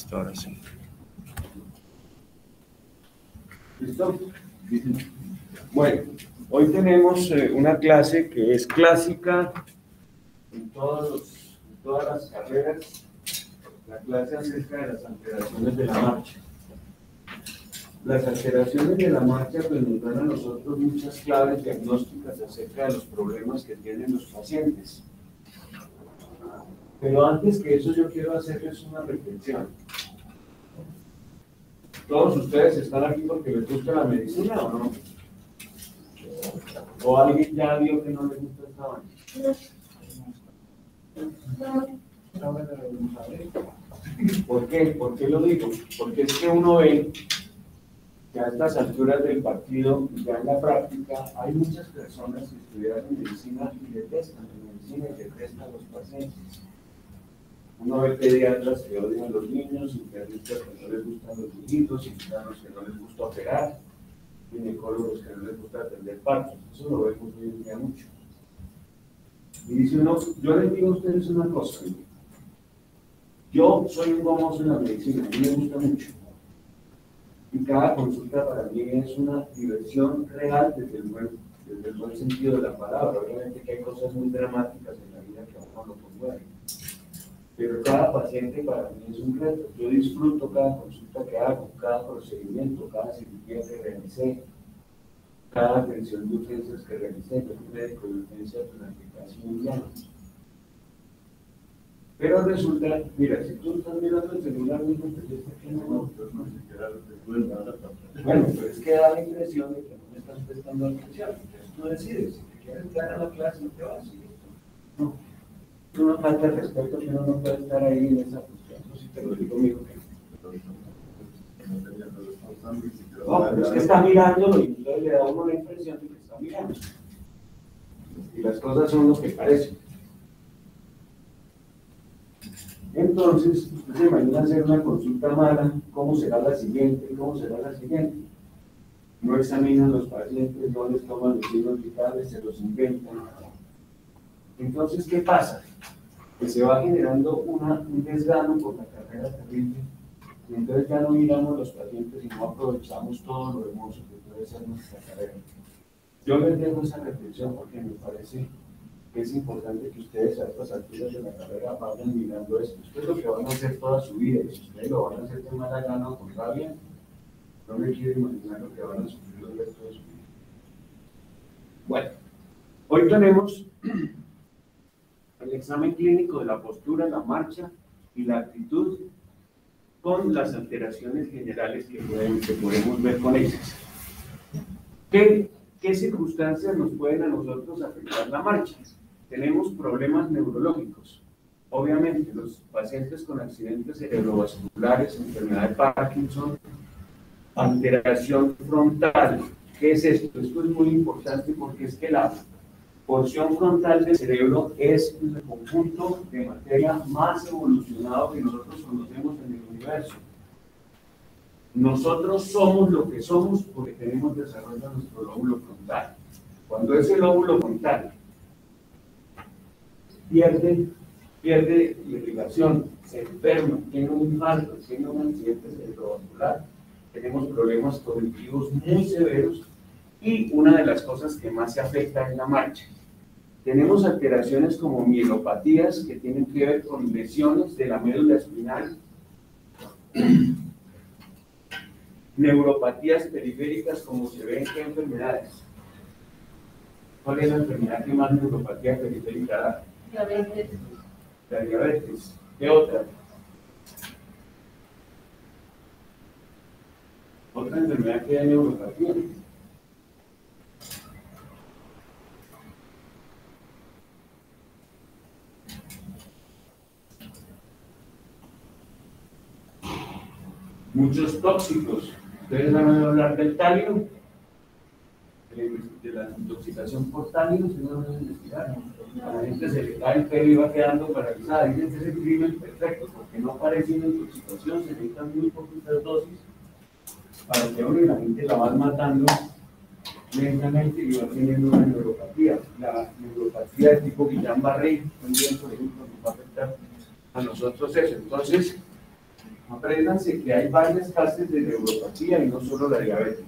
Listo, ahora sí. ¿Listo? Bueno, hoy tenemos una clase que es clásica en todas las carreras, la clase acerca de las alteraciones de la marcha. Las alteraciones de la marcha pues, nos dan a nosotros muchas claves diagnósticas acerca de los problemas que tienen los pacientes. Pero antes que eso yo quiero hacerles una reflexión. ¿Todos ustedes están aquí porque les gusta la medicina o no? ¿O alguien ya vio que no les gusta esta vaina? ¿Por qué? ¿Por qué lo digo? Porque es que uno ve que a estas alturas del partido, ya en la práctica, hay muchas personas que estudiaron medicina y detestan la medicina y detestan a los pacientes. Uno ve pediatras que odian a los niños, internistas que no les gustan los viejitos, cirujanos que no les gusta operar, ginecólogos que no les gusta atender partos. Eso lo vemos hoy en día mucho. Y dice uno, yo les digo a ustedes una cosa. Yo soy un famoso en la medicina, a mí me gusta mucho. Y cada consulta para mí es una diversión real desde el buen sentido de la palabra. Obviamente que hay cosas muy dramáticas en la vida que a uno lo conmueven. Pero cada paciente para mí es un reto. Yo disfruto cada consulta que hago, cada procedimiento, cada cirugía que realicé, cada atención de urgencias que realicé. Yo fui médico de urgencias durante casi 1 año. Pero resulta, mira, si tú estás mirando el celular, mismo te está aquí, no, bueno, pero es que da la impresión de que no me estás prestando atención. Entonces tú decides, si te quieres quedar a la clase, no te vas. No. Tú no falta el respeto que uno no puede estar ahí en esa función. No sé si te lo digo, mijo. No, pero es que está mirándolo y entonces le da a uno la impresión de que está mirando. Y las cosas son lo que parecen. Entonces, usted se imagina hacer una consulta mala, ¿cómo será la siguiente? ¿Cómo será la siguiente? No examinan los pacientes, no les toman los signos vitales, se los inventan. Entonces, ¿qué pasa? Que se va generando un desgano por la carrera terrible, y entonces ya no miramos los pacientes y no aprovechamos todo lo hermoso que puede ser nuestra carrera. Yo les dejo esa reflexión porque me parece que es importante que ustedes a estas alturas de la carrera vayan mirando esto. Esto es lo que van a hacer toda su vida, y si ustedes lo van a hacer de mala gana o con rabia, no me quiero imaginar lo que van a sufrir el resto de su vida. Bueno, hoy tenemos el examen clínico de la postura, la marcha y la actitud con las alteraciones generales que podemos ver con ellas. ¿Qué circunstancias nos pueden a nosotros afectar la marcha? Tenemos problemas neurológicos. Obviamente, los pacientes con accidentes cerebrovasculares, enfermedad de Parkinson, alteración frontal. ¿Qué es esto? Esto es muy importante porque es que la porción frontal del cerebro es el conjunto de materia más evolucionado que nosotros conocemos en el universo. Nosotros somos lo que somos porque tenemos desarrollado nuestro lóbulo frontal. Cuando ese lóbulo frontal pierde irrigación, se enferma, tiene un infarto, tiene un accidente cerebrovascular, tenemos problemas cognitivos muy severos y una de las cosas que más se afecta es la marcha. Tenemos alteraciones como mielopatías que tienen que ver con lesiones de la médula espinal, neuropatías periféricas como se ve en qué enfermedades. ¿Cuál es la enfermedad que más neuropatía periférica da? Diabetes. La diabetes. ¿Qué otra? Otra enfermedad que da neuropatía. Muchos tóxicos. Ustedes van a hablar del talio, de la intoxicación por talio, si no lo investigar. A la gente se le cae el pelo y va quedando paralizada. Dicen que es el crimen perfecto, porque no parece una intoxicación, se necesitan muy poquitas dosis para que uno y la gente la van matando lentamente y va teniendo una neuropatía. La neuropatía de tipo Guillain-Barré, también, por ejemplo, nos va a afectar a nosotros eso. Entonces, Apréndanse que hay varias clases de neuropatía y no solo la diabética.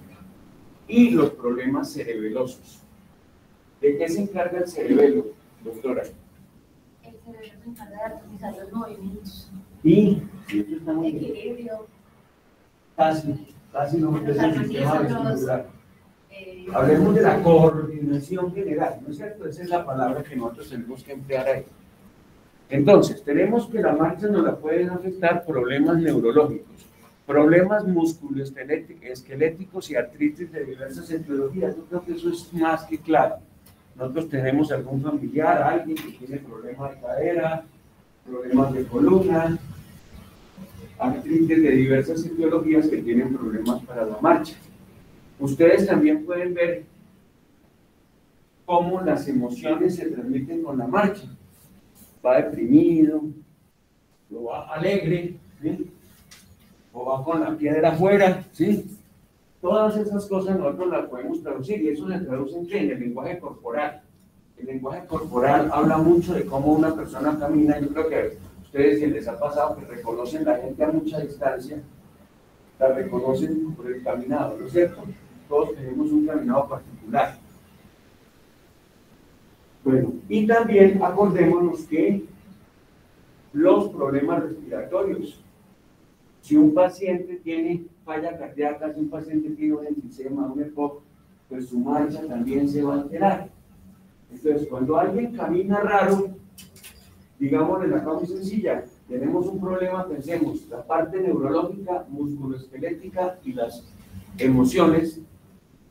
Y los problemas cerebelosos. ¿De qué se encarga el cerebelo, doctora? El cerebro se encarga de optimizar los movimientos. Y esto está muy bien. Equilibrio. Casi no es el sistema vestibular. Eh, Hablemos de la coordinación general, ¿no es cierto? Esa es la palabra que nosotros tenemos que emplear ahí. Entonces, tenemos que la marcha nos la pueden afectar problemas neurológicos, problemas musculoesqueléticos y artritis de diversas etiologías. Yo creo que eso es más que claro. Nosotros tenemos algún familiar, alguien que tiene problemas de cadera, problemas de columna, artritis de diversas etiologías que tienen problemas para la marcha. Ustedes también pueden ver cómo las emociones se transmiten con la marcha. Va deprimido, o va alegre, ¿sí? O va con la piedra afuera, ¿sí? Todas esas cosas nosotros las podemos traducir y eso se traduce en el lenguaje corporal. El lenguaje corporal habla mucho de cómo una persona camina. Yo creo que a ustedes si les ha pasado que reconocen la gente a mucha distancia, la reconocen por el caminado, ¿no es cierto? Todos tenemos un caminado particular. Bueno, y también acordémonos que los problemas respiratorios. Si un paciente tiene falla cardíaca, si un paciente tiene un enfisema, un EPOC, pues su marcha también se va a alterar. Entonces, cuando alguien camina raro, digámosle la cosa muy sencilla, tenemos un problema, pensemos, la parte neurológica, musculoesquelética y las emociones,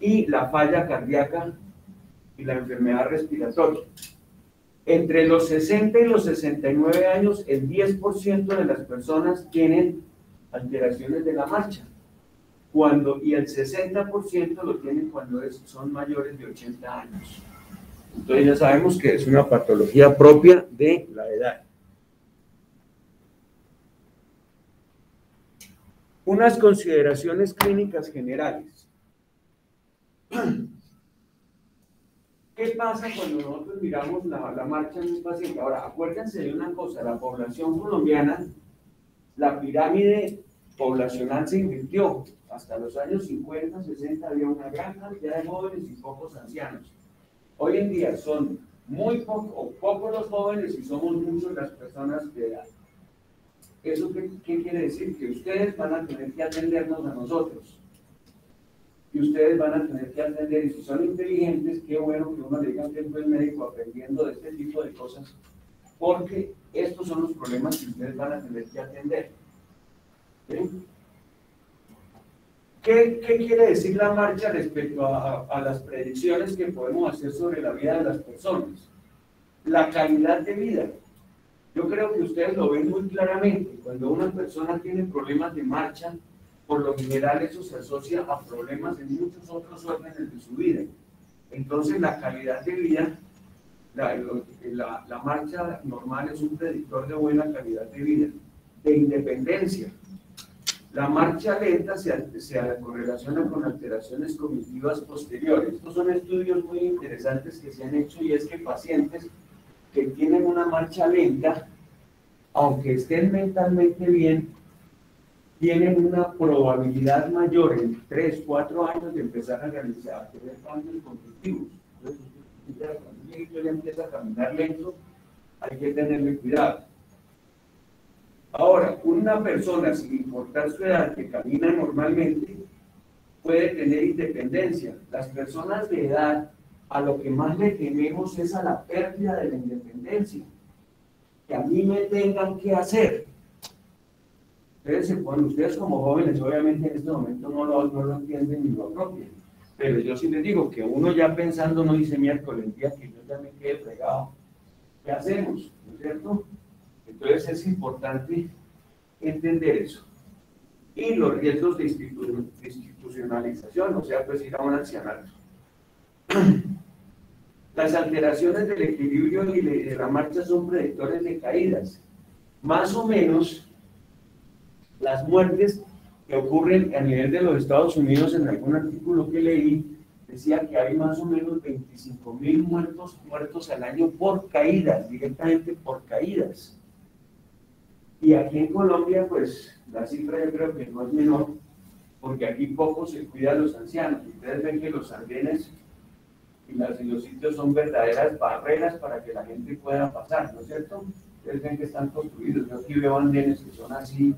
y la falla cardíaca y la enfermedad respiratoria. Entre los 60 y los 69 años, el 10% de las personas tienen alteraciones de la marcha, y el 60% lo tienen cuando son mayores de 80 años. Entonces ya sabemos que es una patología propia de la edad. Unas consideraciones clínicas generales. ¿Qué pasa cuando nosotros miramos la marcha en un paciente? Ahora, acuérdense de una cosa, la población colombiana, la pirámide poblacional se invirtió. Hasta los años 50, 60 había una gran cantidad de jóvenes y pocos ancianos. Hoy en día son muy pocos los jóvenes y somos muchos las personas de edad. ¿Eso qué quiere decir? Que ustedes van a tener que atendernos a nosotros. Y ustedes van a tener que atender, y si son inteligentes, qué bueno que uno le diga que fue el médico aprendiendo de este tipo de cosas, porque estos son los problemas que ustedes van a tener que atender. ¿Sí? ¿Qué quiere decir la marcha respecto a las predicciones que podemos hacer sobre la vida de las personas? La calidad de vida. Yo creo que ustedes lo ven muy claramente. Cuando una persona tiene problemas de marcha, por lo general eso se asocia a problemas en muchos otros órdenes de su vida. Entonces la calidad de vida, la marcha normal es un predictor de buena calidad de vida, de independencia. La marcha lenta se correlaciona con alteraciones cognitivas posteriores. Estos son estudios muy interesantes que se han hecho, y es que pacientes que tienen una marcha lenta, aunque estén mentalmente bien, tienen una probabilidad mayor en 3, 4 años de empezar a realizar, tener cambios conductivos. Entonces, cuando el viejito ya empieza a caminar lento, hay que tenerle cuidado. Ahora, una persona, sin importar su edad, que camina normalmente, puede tener independencia. Las personas de edad, a lo que más le tememos es a la pérdida de la independencia. Que a mí me tengan que hacer. Ustedes como jóvenes, obviamente en este momento no lo entienden ni lo apropian. Pero yo sí les digo que uno ya pensando no dice miércoles, el día que yo ya me quede fregado, ¿qué hacemos? ¿No es cierto? Entonces es importante entender eso. Y los riesgos de institucionalización, o sea, pues ir a un ancianato. Las alteraciones del equilibrio y de la marcha son predictores de caídas. Más o menos, las muertes que ocurren a nivel de los Estados Unidos, en algún artículo que leí, decía que hay más o menos 25,000 muertos al año por caídas, directamente por caídas. Y aquí en Colombia, pues, la cifra yo creo que no es menor, porque aquí poco se cuida a los ancianos. Ustedes ven que los andenes y los sitios son verdaderas barreras para que la gente pueda pasar, ¿no es cierto? Ustedes ven que están construidos. Yo aquí veo andenes que son así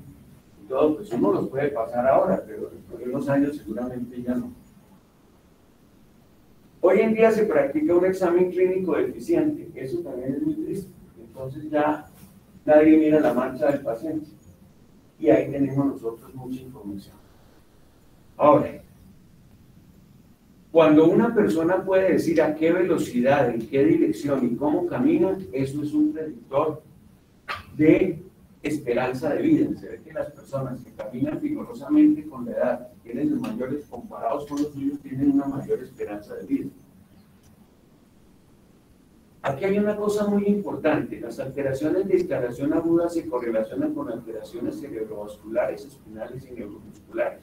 y todo, pues uno los puede pasar ahora, pero en unos años seguramente ya no. Hoy en día se practica un examen clínico deficiente, eso también es muy triste. Entonces ya nadie mira la marcha del paciente y ahí tenemos nosotros mucha información. Ahora, cuando una persona puede decir a qué velocidad, en qué dirección y cómo camina, eso es un predictor de esperanza de vida. Se ve que las personas que caminan vigorosamente con la edad, tienen los mayores, comparados con los suyos, tienen una mayor esperanza de vida. Aquí hay una cosa muy importante: las alteraciones de instalación aguda se correlacionan con alteraciones cerebrovasculares, espinales y neuromusculares.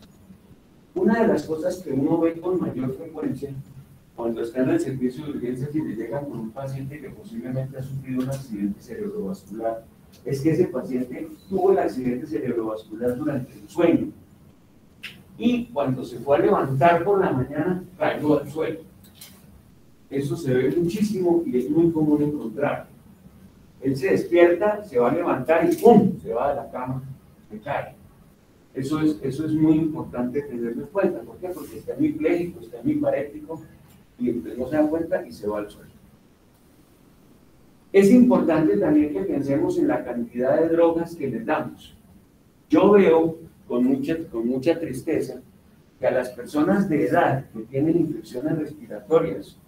Una de las cosas que uno ve con mayor frecuencia cuando está en el servicio de urgencias y le llegan con un paciente que posiblemente ha sufrido un accidente cerebrovascular es que ese paciente tuvo el accidente cerebrovascular durante el sueño y cuando se fue a levantar por la mañana cayó al suelo. Eso se ve muchísimo y es muy común encontrar. Él se despierta, se va a levantar y ¡pum!, se va de la cama, se cae. Eso es muy importante tenerlo en cuenta. ¿Por qué? Porque está muy pléjico, está muy parético y entonces no se da cuenta y se va al suelo. Es importante también que pensemos en la cantidad de drogas que les damos. Yo veo con mucha tristeza que a las personas de edad que tienen infecciones respiratorias,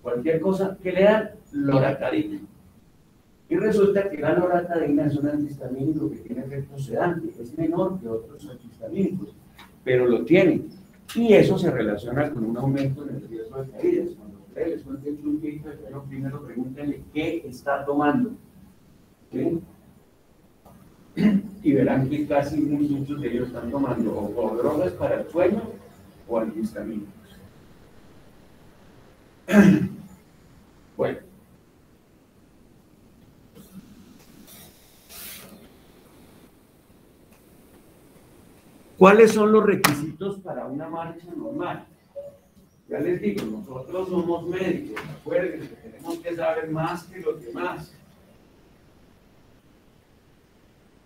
cualquier cosa, que le dan loratadina. Y resulta que la loratadina es un antihistamínico que tiene efecto sedante, es menor que otros antihistamínicos, pero lo tiene. Y eso se relaciona con un aumento en el riesgo de caídas. Cuando ustedes les cuenten un poquito de pelo, primero pregúntenle qué está tomando. ¿Sí? Y verán que casi muchos de ellos están tomando o drogas para el sueño o antihistamínicos. Bueno. ¿Cuáles son los requisitos para una marcha normal? Ya les digo, nosotros somos médicos, acuérdense que tenemos que saber más que los demás.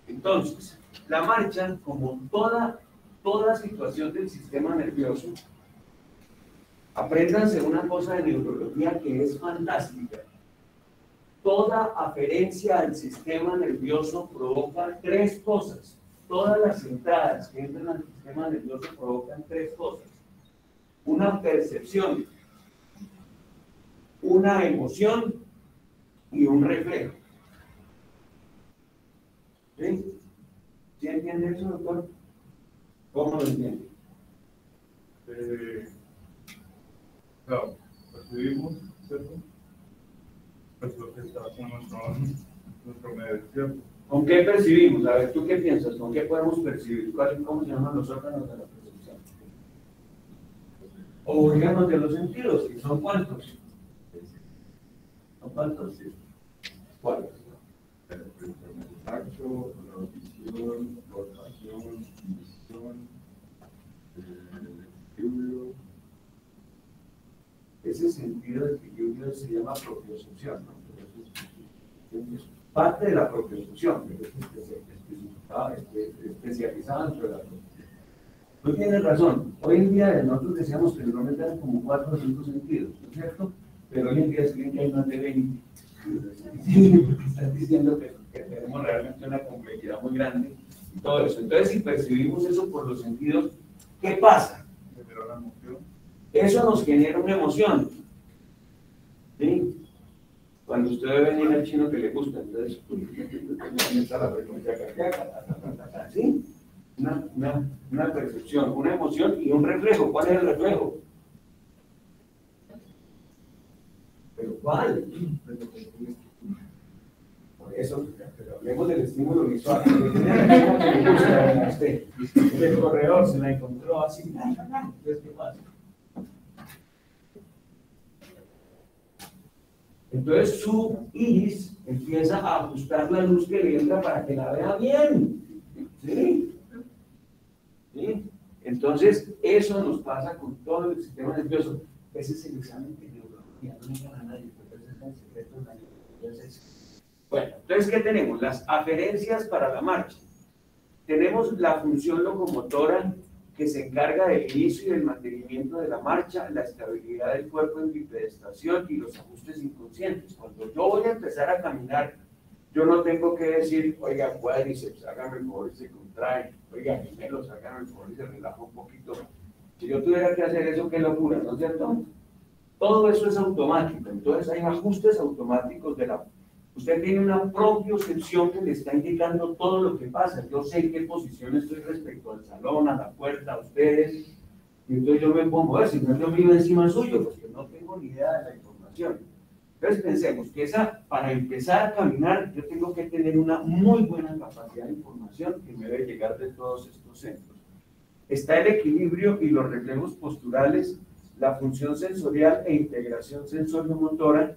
Entonces, la marcha, como toda situación del sistema nervioso, apréndanse una cosa de neurología que es fantástica. Toda aferencia al sistema nervioso provoca tres cosas. Todas las entradas que entran al sistema nervioso provocan tres cosas: una percepción, una emoción y un reflejo. ¿Sí? ¿Sí entiende eso, doctor? ¿Cómo lo entiende? Claro, percibimos, ¿cierto? Pues lo que está con nuestro medio, ¿cierto? ¿Con qué percibimos? A ver, ¿tú qué piensas? ¿Con qué podemos percibir? ¿Cómo se llaman los órganos de la percepción? O órganos de los sentidos, ¿y son cuántos? ¿Son cuántos? ¿Cuáles? El tacto, la audición, la olfación, visión, el equilibrio. Ese sentido de equilibrio se llama propiocepción, ¿no? Es parte de la propiocepción, pero es especializada dentro de la propiocepción. Tú tienes razón. Hoy en día nosotros decíamos que normalmente eran como 4 o 5 sentidos, ¿no es cierto? Pero hoy en día se que hay más de 20. Están diciendo que tenemos realmente una complejidad muy grande y todo eso. Entonces, si percibimos eso por los sentidos, ¿qué pasa? Genera una emoción. Eso nos genera una emoción. ¿Sí? Cuando usted ve venir al chino que le gusta, entonces, está la frecuencia cardíaca, ¿sí? Una percepción, una emoción y un reflejo. ¿Cuál es el reflejo? ¿Pero cuál? Por eso, pero hablemos del estímulo visual. El corredor se la encontró así. Entonces, ¿qué pasa? Entonces su iris empieza a ajustar la luz que le entra para que la vea bien. ¿Sí? ¿Sí? Entonces, eso nos pasa con todo el sistema nervioso. Ese es el examen de neurología, no me digan a nadie, porque ese es el secreto de la neurología. Bueno, entonces, ¿qué tenemos? Las aferencias para la marcha. Tenemos la función locomotora que se encarga del inicio y del mantenimiento de la marcha, la estabilidad del cuerpo en bipedestación y los ajustes inconscientes. Cuando yo voy a empezar a caminar, yo no tengo que decir, oiga, cuádriceps, hágame el favor y se contrae, oiga, gemelos, hágame el favor y se relaja un poquito. Si yo tuviera que hacer eso, qué locura, ¿no es cierto? Todo eso es automático, entonces hay ajustes automáticos de la... Usted tiene una propiocepción que le está indicando todo lo que pasa. Yo sé en qué posición estoy respecto al salón, a la puerta, a ustedes, y entonces yo me pongo a ver, si no yo vivo encima suyo, porque no tengo ni idea de la información. Entonces pensemos que para empezar a caminar, yo tengo que tener una muy buena capacidad de información que me debe llegar de todos estos centros. Está el equilibrio y los reflejos posturales, la función sensorial e integración sensorio-motora,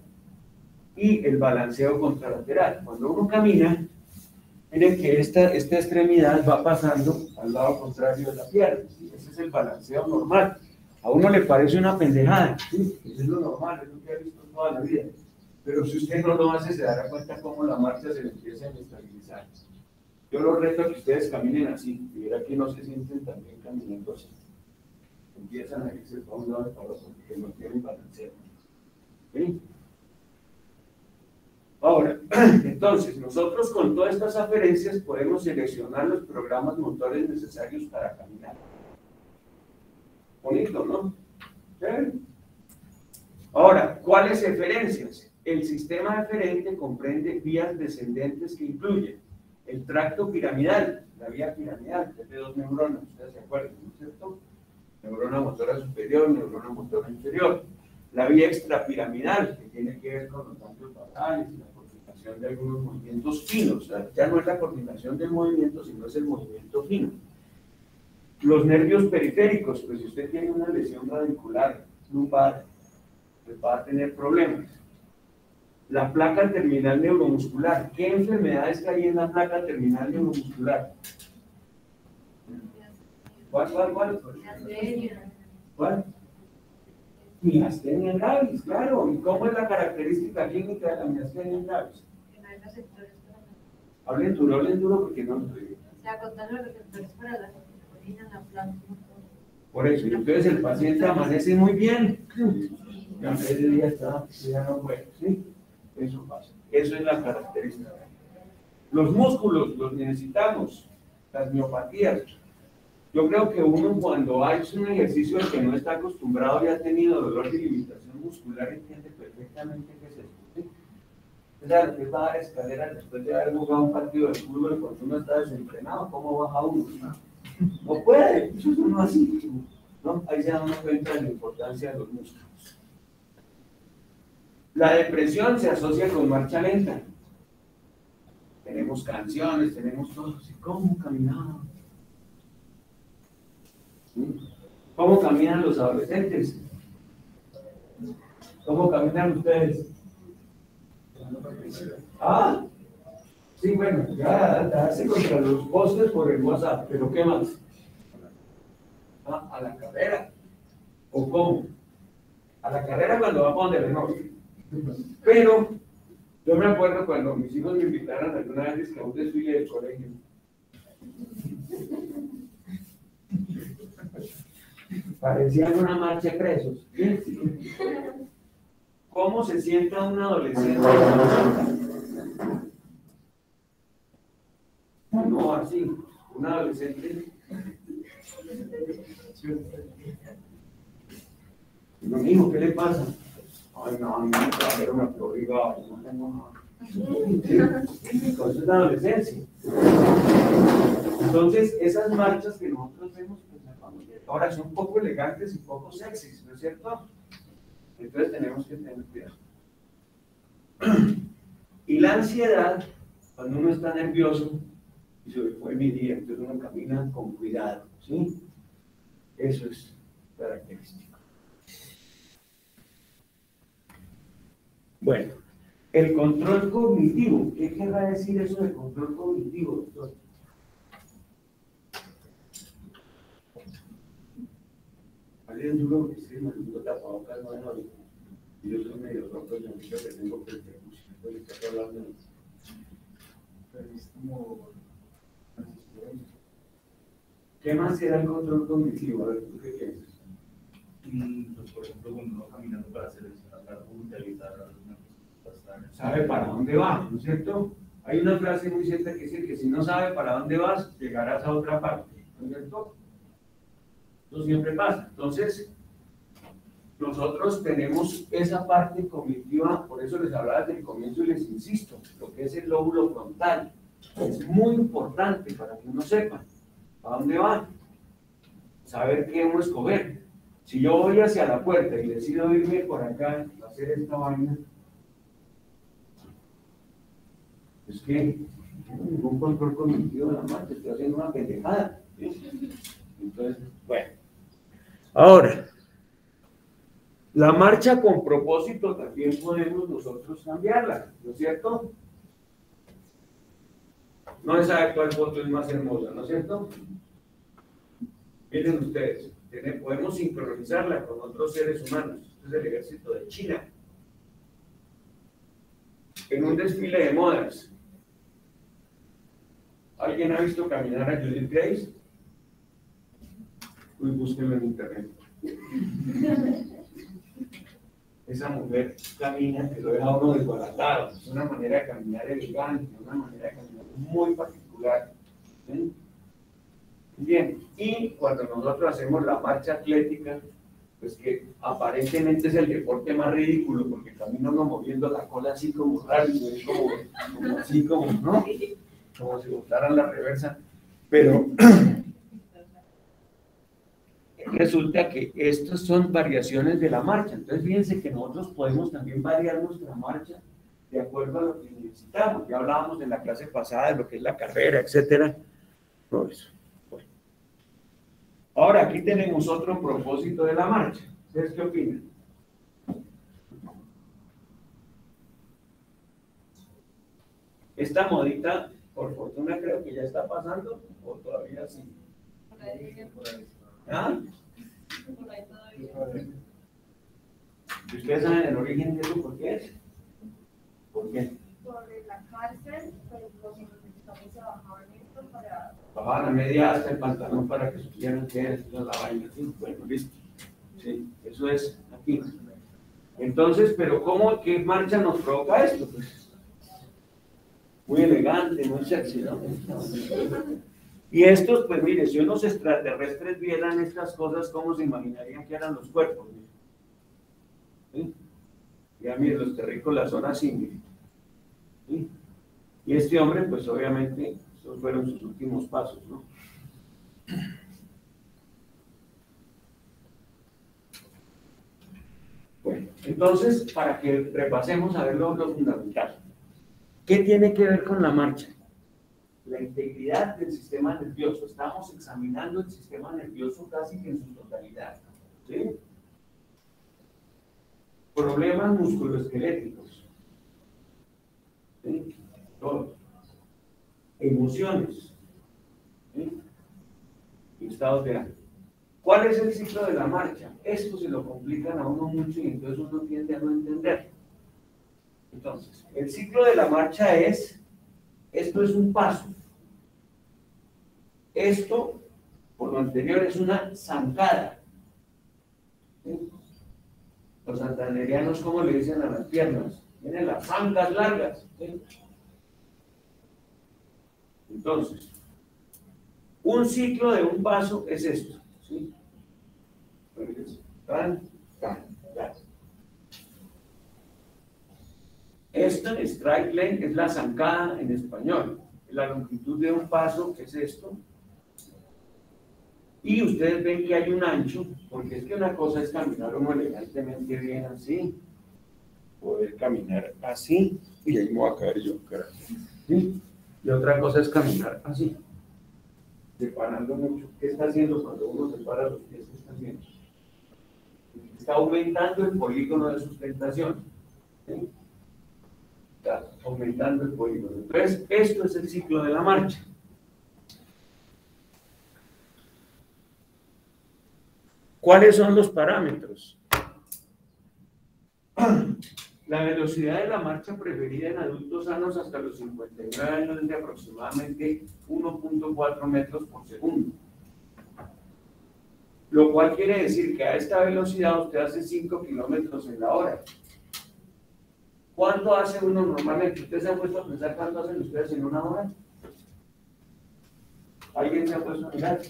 y el balanceo contralateral. Cuando uno camina, miren que esta extremidad va pasando al lado contrario de la pierna, ¿sí? Ese es el balanceo normal. A uno le parece una pendejada, ¿sí? Eso es lo normal, es lo que ha visto toda la vida. Pero si usted no lo hace, se dará cuenta cómo la marcha se le empieza a estabilizar. Yo los reto a que ustedes caminen así, y verá que no se sienten también caminando así. Empiezan a irse para un lado y para otro, porque no tienen balanceo. ¿Sí? Ahora, entonces, nosotros con todas estas aferencias podemos seleccionar los programas motores necesarios para caminar. Bonito, ¿no? ¿Sí? Ahora, ¿cuáles eferencias? El sistema eferente comprende vías descendentes que incluyen el tracto piramidal, la vía piramidal, que es de dos neuronas, ustedes se acuerdan, ¿no es cierto? Neurona motora superior, neurona motora inferior. La vía extrapiramidal, que tiene que ver con los ganglios basales y la coordinación de algunos movimientos finos. O sea, ya no es la coordinación del movimiento, sino es el movimiento fino. Los nervios periféricos, pues si usted tiene una lesión radicular lumbar, pues va a tener problemas. La placa terminal neuromuscular. ¿Qué enfermedades hay en la placa terminal neuromuscular? ¿Cuál? ¿Cuál? Miastenia gravis, claro. ¿Y cómo es la característica clínica de la miastenia gravis? Que no hay receptores para la... Hablen duro porque no... O sea, contar los receptores para la serotonina, la planta. Por eso, y entonces el paciente amanece muy bien. Ya ese día está, ya no puede, ¿sí? Eso pasa. Eso es la característica. Los músculos los necesitamos, las miopatías. Yo creo que uno cuando hace un ejercicio al que no está acostumbrado y ha tenido dolor y limitación muscular entiende perfectamente qué es esto, ¿sí? O sea, lo que es bajar escaleras después de haber jugado un partido de fútbol cuando uno está desenfrenado, ¿cómo baja uno? No puede, eso es uno así, ¿no? Ahí se da uno cuenta de la importancia de los músculos. La depresión se asocia con marcha lenta. Tenemos canciones, tenemos todo. ¿Cómo caminamos? ¿Cómo caminan los adolescentes? ¿Cómo caminan ustedes? Ah, sí, bueno, ya darse contra los postes por el WhatsApp, pero ¿qué más? Ah, a la carrera. ¿O cómo? A la carrera cuando vamos de norte. Pero yo me acuerdo cuando mis hijos me invitaron alguna vez a un desfile del colegio. Parecían una marcha de presos. ¿Cómo se sienta un adolescente? No, así, un adolescente. No, mijo, ¿qué le pasa? Ay, no, a mí me trajeron una prórroga, no tengo nada. Eso es la adolescencia. Entonces, esas marchas que nosotros vemos, pues, ahora son un poco elegantes y poco sexys, ¿no es cierto? Entonces tenemos que tener cuidado. Y la ansiedad, cuando uno está nervioso, y se fue mi día, entonces uno camina con cuidado, ¿sí? Eso es característico. Bueno, el control cognitivo. ¿Qué querrá decir eso de control cognitivo, doctor? bien duro, porque estoy mandando tapabocas, no es ahorita. Y yo soy medio ronco, yo que tengo que estar hablando. Es como ¿Qué más será el control cognitivo? A ver, ¿tú qué piensas? Pues, por ejemplo, cuando uno caminando para seleccionar la ruta, evitar alguna cosa. Sabe para dónde va, ¿no es cierto? Hay una frase muy cierta que dice que si no sabe para dónde vas, llegarás a otra parte, ¿no es cierto? Eso siempre pasa. Entonces, nosotros tenemos esa parte cognitiva, por eso les hablaba desde el comienzo y les insisto, lo que es el lóbulo frontal. Es muy importante para que uno sepa a dónde va, saber qué debo escoger. Si yo voy hacia la puerta y decido irme por acá a hacer esta vaina, es que no tengo ningún control cognitivo de la marcha, estoy haciendo una pendejada. ¿Sí? Entonces, bueno. Ahora, la marcha con propósito también podemos nosotros cambiarla, ¿no es cierto? No se sabe cuál foto es más hermosa, ¿no es cierto? Miren ustedes, podemos sincronizarla con otros seres humanos. Este es el ejército de China. En un desfile de modas. ¿Alguien ha visto caminar a Judith Grace? Uy, búsquenlo en internet. Esa mujer camina, que lo deja a uno desbaratado. Es una manera de caminar elegante, una manera de caminar muy particular. ¿Sí? Bien, y cuando nosotros hacemos la marcha atlética, pues que aparentemente es el deporte más ridículo, porque camina uno moviendo la cola así como raro, y como así como, ¿no? Como si botaran la reversa, pero resulta que estas son variaciones de la marcha. Entonces fíjense que nosotros podemos también variar nuestra marcha de acuerdo a lo que necesitamos. Ya hablábamos en la clase pasada de lo que es la carrera, etcétera. Todo eso. Bueno. Ahora aquí tenemos otro propósito de la marcha. ¿Ustedes qué opinan? Esta modita, por fortuna, creo que ya está pasando, o todavía sí. ¿Ah? ¿Y ustedes saben el origen de eso? ¿Por qué es? ¿Por qué? Por la cárcel, pues los militares se bajaban esto para... Bajaban a media hasta el pantalón para que supieran que es la vaina. ¿Sí? Bueno, listo. Sí, eso es aquí. Entonces, pero ¿qué marcha nos provoca esto? Pues muy elegante, muy sexy, ¿no? Y estos, pues mire, si unos extraterrestres vieran estas cosas, ¿cómo se imaginarían que eran los cuerpos? ¿Sí? Ya miren, los terrícolas son así. ¿Sí? Y este hombre, pues obviamente, esos fueron sus últimos pasos, ¿no? Bueno, entonces, para que repasemos a ver lo fundamental. ¿Qué tiene que ver con la marcha? La integridad del sistema nervioso. Estamos examinando el sistema nervioso casi que en su totalidad. ¿Sí? Problemas musculoesqueléticos. ¿Sí? Todo. Emociones. ¿Sí? Y estados de ánimo. ¿Cuál es el ciclo de la marcha? Esto se lo complican a uno mucho y entonces uno tiende a no entender. Entonces, el ciclo de la marcha esto es un paso. Esto, por lo anterior, es una zancada. ¿Sí? Los santanderianos, ¿cómo le dicen a las piernas? Tienen las zancas largas. ¿Sí? Entonces, un ciclo de un paso es esto. ¿Sí? Tan, tan, tan. Esta strike length es la zancada en español. La longitud de un paso es esto. Y ustedes ven que hay un ancho, porque es que una cosa es caminar uno elegantemente bien así, poder caminar así, y ahí me voy a caer yo, carajo. ¿Sí? Y otra cosa es caminar así, separando mucho. ¿Qué está haciendo cuando uno separa los pies? ¿Qué está haciendo? Está aumentando el polígono de sustentación. ¿Sí? Está aumentando el polígono. Entonces, esto es el ciclo de la marcha. ¿Cuáles son los parámetros? La velocidad de la marcha preferida en adultos sanos hasta los 59 años es de aproximadamente 1.4 metros por segundo. Lo cual quiere decir que a esta velocidad usted hace 5 kilómetros en la hora. ¿Cuánto hace uno normalmente? ¿Usted se ha puesto a pensar cuánto hacen ustedes en una hora? ¿Alguien se ha puesto a mirar?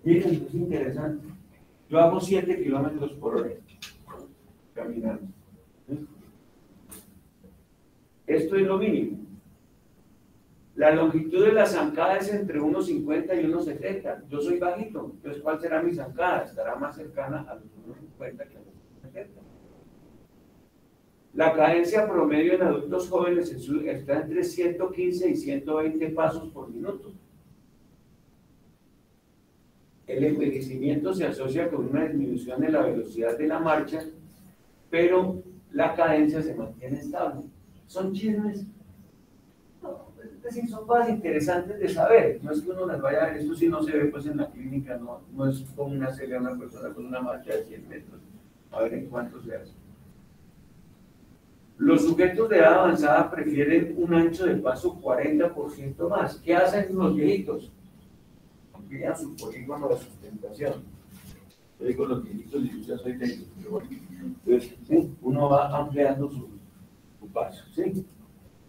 Miren, es interesante. Yo hago 7 kilómetros por hora caminando. Esto es lo mínimo. La longitud de la zancada es entre 1,50 y 1,70. Yo soy bajito, entonces ¿cuál será mi zancada? Estará más cercana a los 1,50 que a los 1,70. La cadencia promedio en adultos jóvenes está entre 115 y 120 pasos por minuto. El envejecimiento se asocia con una disminución de la velocidad de la marcha, pero la cadencia se mantiene estable. Son chismes, es decir, son cosas interesantes de saber. No es que uno las vaya a ver, esto sí no se ve pues en la clínica, no es como una serie a una persona con una marcha de 100 metros, a ver en cuánto se hace. Los sujetos de edad avanzada prefieren un ancho de paso 40% más. ¿Qué hacen los viejitos? Amplían su polígono de sustentación. Yo digo los viejitos y yo ya soy de ellos, pero bueno. Entonces, ¿sí? Uno va ampliando su paso, ¿sí?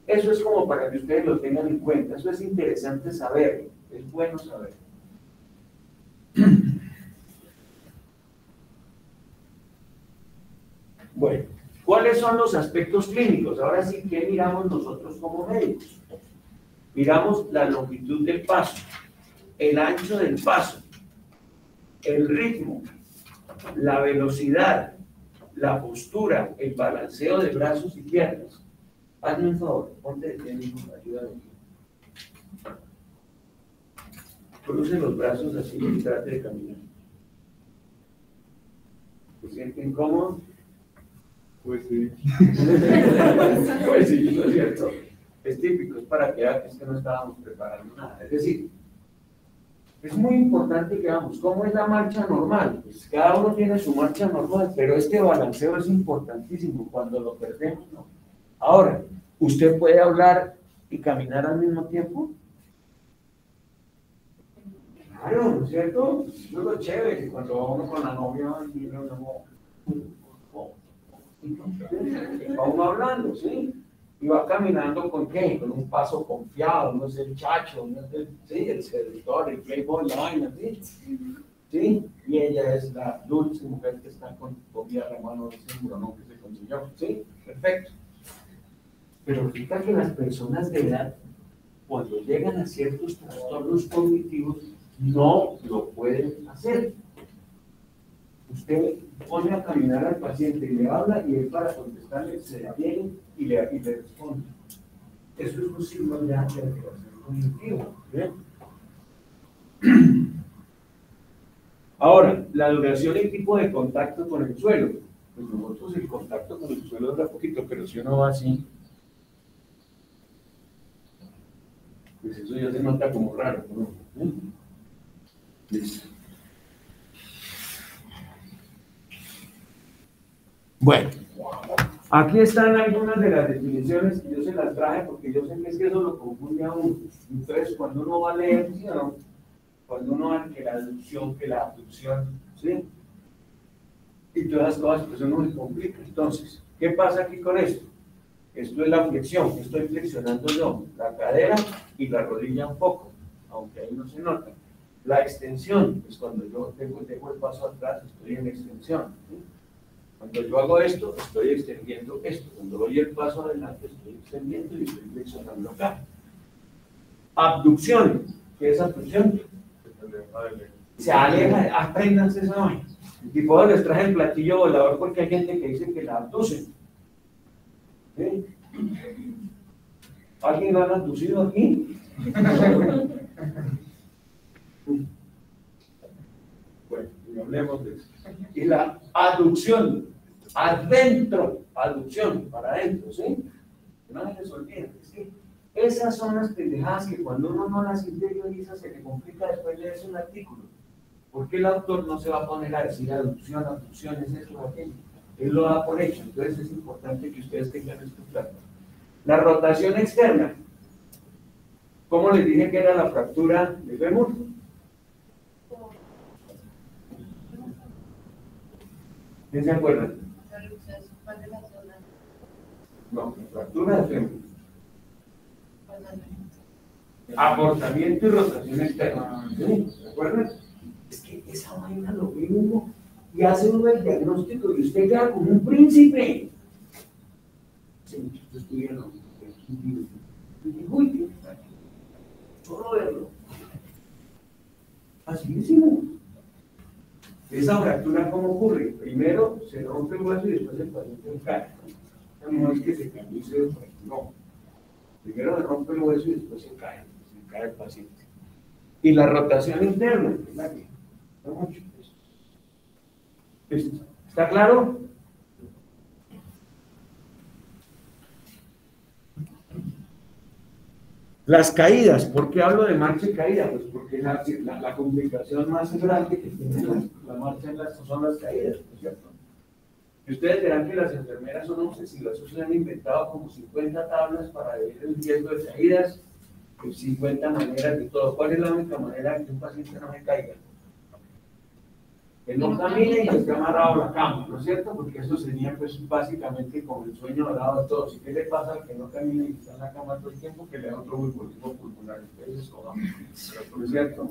Eso es como para que ustedes lo tengan en cuenta. Eso es interesante saberlo, es bueno saberlo. Bueno, ¿cuáles son los aspectos clínicos? Ahora sí, ¿qué miramos nosotros como médicos? Miramos la longitud del paso, el ancho del paso, el ritmo, la velocidad, la postura, el balanceo de brazos y piernas. Hazme un favor, ponte de pie, ayúdame. Cruce los brazos así y trate de caminar. ¿Se siente incómodo? Pues sí. Pues sí, ¿no es cierto? Es típico, es para que vean que es que no estábamos preparando nada. Es decir, es muy importante que veamos cómo es la marcha normal. Pues cada uno tiene su marcha normal, pero este balanceo es importantísimo. Cuando lo perdemos, ¿no? Ahora, ¿usted puede hablar y caminar al mismo tiempo? Claro, ¿no es cierto? Eso es lo chévere. Cuando va uno con la novia, va uno hablando, ¿sí? Y va caminando con qué? Con un paso confiado, no es el chacho, no es el seductor, el playboy, la vaina, ¿sí? ¿Sí? Y ella es la dulce mujer que está con comida a la mano del símbolo, ¿no? Que se consiguió, ¿sí? Perfecto. Pero resulta que las personas de edad, cuando llegan a ciertos trastornos cognitivos, no lo pueden hacer. Usted pone a caminar al paciente y le habla y él para contestarle se detiene y le responde. Eso es un signo ya de alteración cognitiva. ¿Bien? Ahora, la duración y tipo de contacto con el suelo. Pues nosotros el contacto con el suelo dura poquito, pero si uno va así, pues eso ya se nota como raro, ¿no? Listo. Bueno, aquí están algunas de las definiciones que yo se las traje porque yo sé que es que eso lo confunde a uno. Entonces, cuando uno va a leer, ¿sí o no? Cuando uno va a que la aducción, que la abducción, ¿sí? Y todas las cosas, pues uno se complica. Entonces, ¿qué pasa aquí con esto? Esto es la flexión, estoy flexionando yo, la cadera y la rodilla un poco, aunque ahí no se nota. La extensión, es cuando yo dejo el paso atrás, estoy en extensión, ¿sí? Cuando yo hago esto, estoy extendiendo esto. Cuando doy el paso adelante, estoy extendiendo y estoy flexionando acá. Abducción. ¿Qué es abducción? Se aleja, apréndanse esa hoy. Y por les traje el platillo volador porque hay gente que dice que la abducen. ¿Sí? ¿Alguien lo ha abducido aquí? Bueno, no hablemos de eso. Y la aducción, adentro, aducción, para adentro, ¿sí? No se les olvide, ¿sí? Esas son las pendejadas que cuando uno no las interioriza se le complica después leerse un artículo. Porque el autor no se va a poner a decir aducción, abducción, es esto o aquello. Él lo da por hecho. Entonces es importante que ustedes tengan esto claro. La rotación externa. ¿Cómo les dije que era la fractura de fémur? ¿Quién se acuerdan? No, fractura de fémur. Aportamiento y rotación externa. ¿Sí? ¿Se acuerdan? Es que esa vaina lo ve uno y hace uno el diagnóstico y usted queda como un príncipe. Sí, muchos estuvieron. Uy, solo verlo. Facilísimo. Esa fractura, ¿cómo ocurre? Primero se rompe el hueso y después el paciente cae. No es que se cayó y se no. Primero se rompe el hueso y después se cae el paciente. Y la rotación interna, que es la que no mucho. ¿Está claro? Las caídas, ¿por qué hablo de marcha y caída? Pues porque la complicación más grande que tiene la marcha son las caídas, ¿no es cierto? Y ustedes verán que las enfermeras son obsesivas, eso se han inventado como 50 tablas para ver el riesgo de caídas, 50 maneras de todo. ¿Cuál es la única manera de que un paciente no se caiga? Que no camine y que esté amarrado a la cama, ¿no es cierto? Porque eso sería pues básicamente como el sueño dorado de todos. ¿Y qué le pasa al que no camine y está en la cama todo el tiempo? Que le da otro bulbolismo pulmonar. Entonces, ¿no es cierto?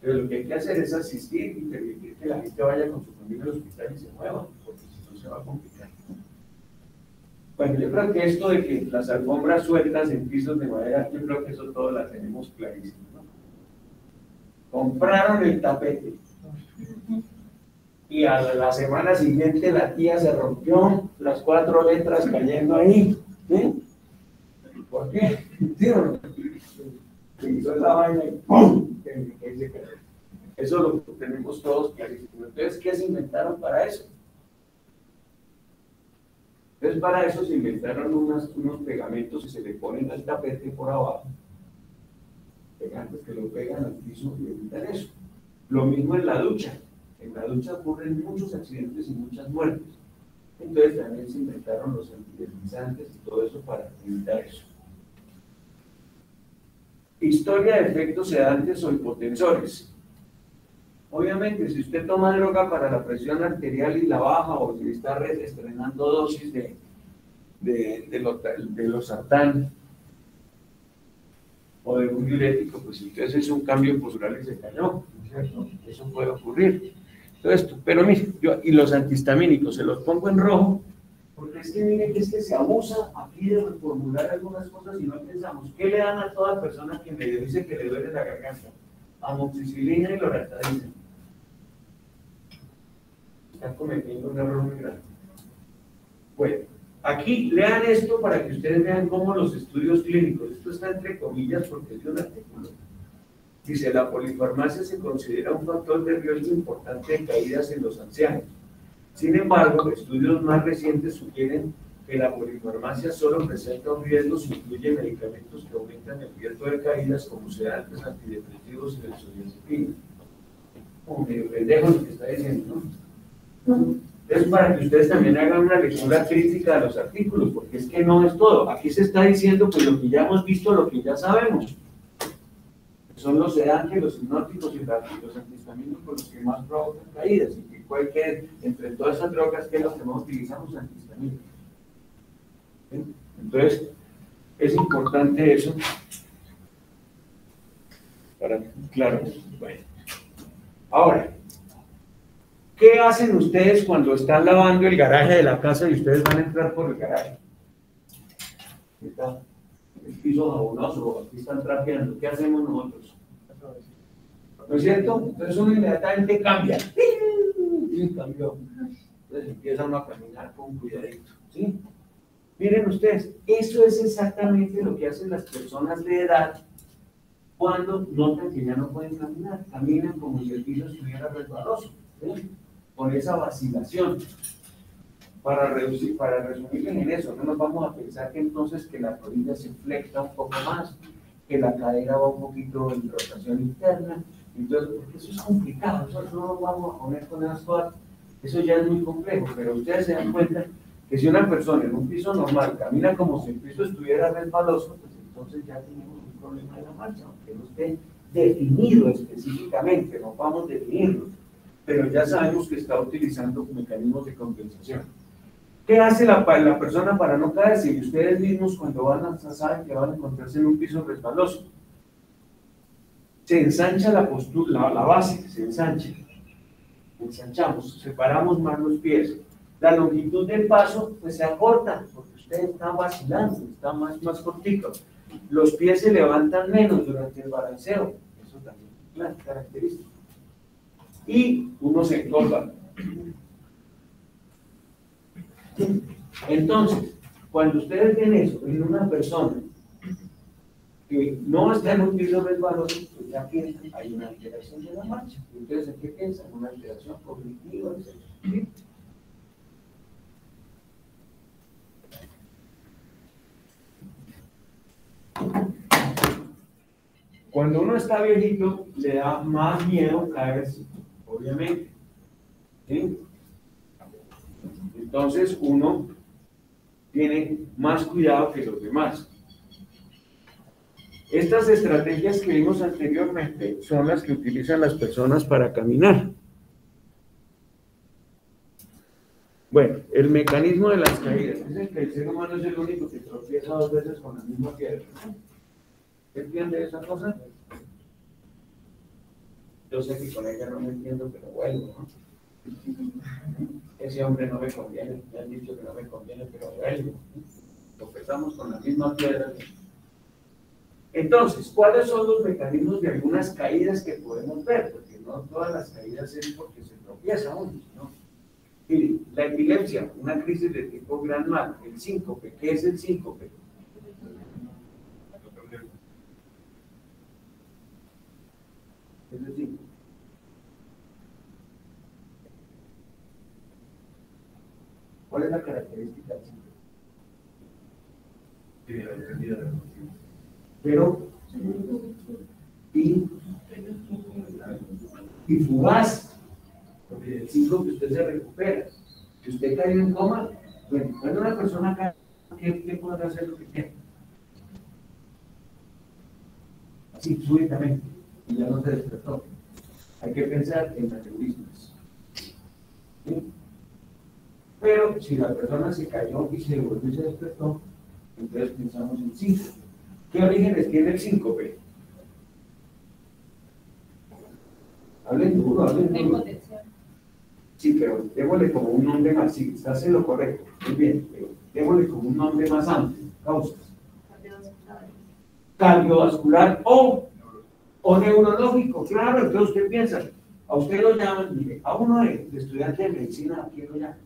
Pero lo que hay que hacer es asistir y permitir que la gente vaya con su familia al hospital y se mueva, porque si no se va a complicar. Bueno, yo creo que esto de que las alfombras sueltas en pisos de madera, yo creo que eso todo la tenemos clarísimo, ¿no? Compraron el tapete y a la semana siguiente la tía se rompió las 4 letras cayendo ahí, ¿sí? ¿Por qué? ¿Sí o no? Se hizo esa vaina y ¡pum! Eso lo tenemos todos clarísimo. Entonces, ¿qué se inventaron para eso? Entonces, para eso se inventaron unos pegamentos que se le ponen al tapete por abajo, pegantes que lo pegan al piso y evitan eso. Lo mismo en la ducha. En la ducha ocurren muchos accidentes y muchas muertes. Entonces, también se inventaron los antideslizantes y todo eso para evitar eso. Historia de efectos sedantes o hipotensores. Obviamente, si usted toma droga para la presión arterial y la baja, o si está estrenando dosis de losartán o de un diurético, pues entonces es un cambio postural y se cayó, ¿cierto? Eso puede ocurrir. Todo esto, pero mire, y los antihistamínicos se los pongo en rojo, porque es que mire que es que se abusa aquí de reformular algunas cosas y no pensamos, ¿qué le dan a toda persona que me dice que le duele la garganta? Amoxicilina y loratadina. Están cometiendo un error muy grande. Bueno, aquí lean esto para que ustedes vean cómo los estudios clínicos, esto está entre comillas porque es de un artículo, dice, la polifarmacia se considera un factor de riesgo importante de caídas en los ancianos. Sin embargo, estudios más recientes sugieren que la polifarmacia solo presenta un riesgo si incluye medicamentos que aumentan el riesgo de caídas como sedantes, antidepresivos y benzodiazepinas. Como medio pendejo lo que está diciendo, ¿no? Es para que ustedes también hagan una lectura crítica de los artículos, porque es que no es todo. Aquí se está diciendo pues lo que ya hemos visto, lo que ya sabemos. Son los sedantes, los hipnóticos y los antihistamínicos los que más provocan caídas. Y que cualquier, entre todas esas drogas, que es lo que más utilizamos, antihistamínicos. ¿Sí? Entonces, es importante eso. Claro, bueno. Ahora, ¿qué hacen ustedes cuando están lavando el garaje de la casa y ustedes van a entrar por el garaje? Está el piso jabonoso, aquí están trapeando. ¿Qué hacemos nosotros? ¿No es cierto? Entonces uno inmediatamente cambia. Y cambió. Entonces empieza uno a caminar con cuidadito. ¿Sí? Miren ustedes, eso es exactamente lo que hacen las personas de edad cuando notan que ya no pueden caminar. Caminan como si el piso estuviera resbaloso, ¿sí? Con esa vacilación. para resumir en eso, no nos vamos a pensar que entonces que la rodilla se flexa un poco más, que la cadera va un poquito en rotación interna, entonces, porque eso es complicado, eso no lo vamos a poner con esas cosas, eso ya es muy complejo, pero ustedes se dan cuenta que si una persona en un piso normal camina como si el piso estuviera resbaloso, pues entonces ya tenemos un problema de la marcha, aunque no esté definido específicamente, no vamos a definirlo, pero ya sabemos que está utilizando mecanismos de compensación. ¿Qué hace la persona para no caerse? Y ustedes mismos cuando van a saben que van a encontrarse en un piso resbaloso. Se ensancha la postura, la base se ensancha. Ensanchamos, separamos más los pies. La longitud del paso pues se acorta, porque usted está vacilando, está más cortico. Los pies se levantan menos durante el balanceo, eso también es una característica. Y uno se encorva. Entonces, cuando ustedes ven eso en una persona que no está en un piso resbaloso, pues ya piensan, hay una alteración de la marcha. Entonces, ¿en qué piensan? Una alteración cognitiva, etc. Cuando uno está viejito, le da más miedo caerse, obviamente. ¿Sí? Entonces, uno tiene más cuidado que los demás. Estas estrategias que vimos anteriormente son las que utilizan las personas para caminar. Bueno, el mecanismo de las caídas. Dicen que el ser humano es el único que tropieza 2 veces con la misma piedra. ¿Entiende esa cosa? Yo sé que con ella no me entiendo, pero bueno, ¿no? Ese hombre no me conviene, me han dicho que no me conviene, pero bueno, tropezamos con la misma piedra. Entonces, ¿cuáles son los mecanismos de algunas caídas que podemos ver? Porque no todas las caídas es porque se tropieza uno, ¿no? Mire, la epilepsia, una crisis de tipo gran mal, el síncope, ¿qué es el síncope? ¿Qué es el síncope? ¿Cuál es la característica del síncope? Pero y fugaz, porque el síncope usted se recupera. Si usted cae en coma, bueno, cuando una persona cae, ¿qué puede hacer lo que quiera? Así, súbitamente, y ya no se despertó. Hay que pensar en aneurismas. ¿Sí? Pero si la persona se cayó y se volvió y se despertó, entonces pensamos en síncope. ¿Qué orígenes tiene el síncope? Hablen duro, hablen duro. Sí, pero démosle como un nombre más, sí, estás en lo correcto, muy bien, pero démosle como un nombre más amplio, causas. Cardiovascular o neurológico, claro, entonces usted piensa, a usted lo llaman, mire, a uno de estudiante de medicina, ¿a quién lo llaman?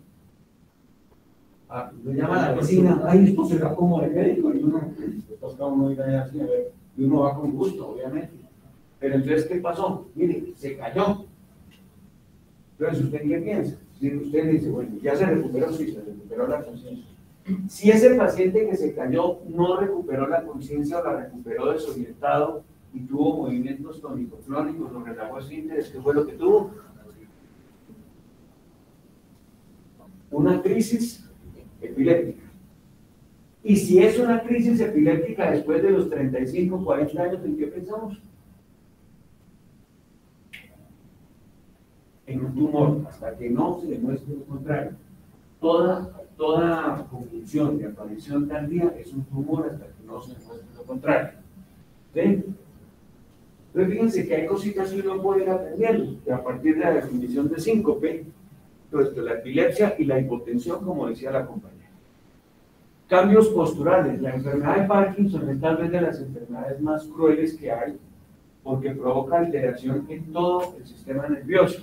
Lo llama a la vecina, ay, esto será como de médico, y uno, le toca a uno ir allá así, a ver, y uno va con gusto, obviamente. Pero entonces, ¿qué pasó? Mire, se cayó. Entonces, ¿usted qué piensa? Si usted dice, bueno, ya se recuperó, sí, se recuperó la conciencia. Si ese paciente que se cayó no recuperó la conciencia o la recuperó desorientado y tuvo movimientos tónico-clónicos o relajó esfínteres, ¿qué fue lo que tuvo? Una crisis epiléptica. Y si es una crisis epiléptica después de los 35, 40 años, ¿en qué pensamos? En un tumor, hasta que no se demuestre lo contrario. Toda convulsión de aparición tardía es un tumor hasta que no se demuestre lo contrario. ¿Sí? Entonces fíjense que hay cositas que uno puede ir aprendiendo, que a partir de la definición de síncope, pues, la epilepsia y la hipotensión, como decía la compañera. Cambios posturales. La enfermedad de Parkinson es tal vez de las enfermedades más crueles que hay, porque provoca alteración en todo el sistema nervioso.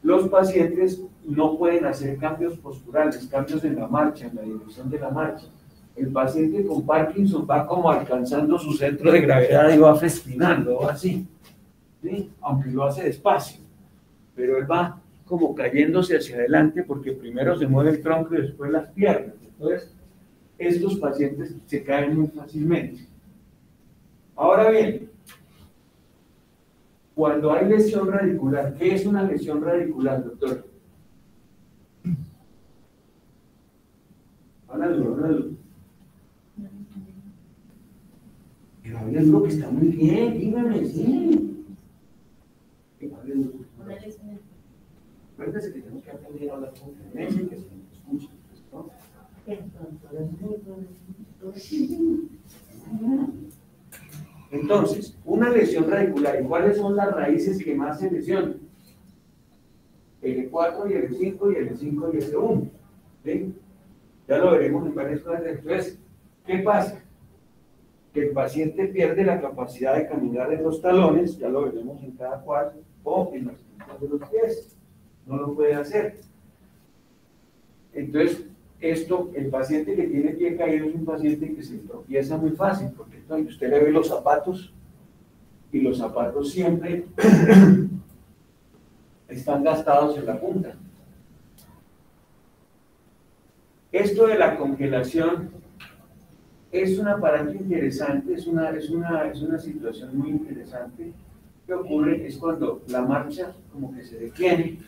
Los pacientes no pueden hacer cambios posturales, cambios en la marcha, en la dirección de la marcha. El paciente con Parkinson va como alcanzando su centro de gravedad y va festinando, va así, ¿sí? Aunque lo hace despacio, pero él va como cayéndose hacia adelante porque primero se mueve el tronco y después las piernas. Entonces, estos pacientes se caen muy fácilmente. Ahora bien, cuando hay lesión radicular, ¿qué es una lesión radicular, doctor? Háblalo. Pero háblalo, que está muy bien, dígame, sí. Acuérdense que tenemos que aprender a hablar con frecuencia y que se nos escuche, ¿no? Entonces, una lesión radicular, ¿y cuáles son las raíces que más se lesionan? L4 y L5 y L5 y L1. ¿Sí? Ya lo veremos en varias cosas. Entonces, ¿qué pasa? Que el paciente pierde la capacidad de caminar en los talones, ya lo veremos en cada cual, o en las puntas de los pies. No lo puede hacer. Entonces, el paciente que tiene pie caído es un paciente que se tropieza muy fácil, porque entonces usted le ve los zapatos, y los zapatos siempre están gastados en la punta. Esto de la congelación es un aparato interesante, es una situación muy interesante. ¿Qué ocurre? Es cuando la marcha como que se detiene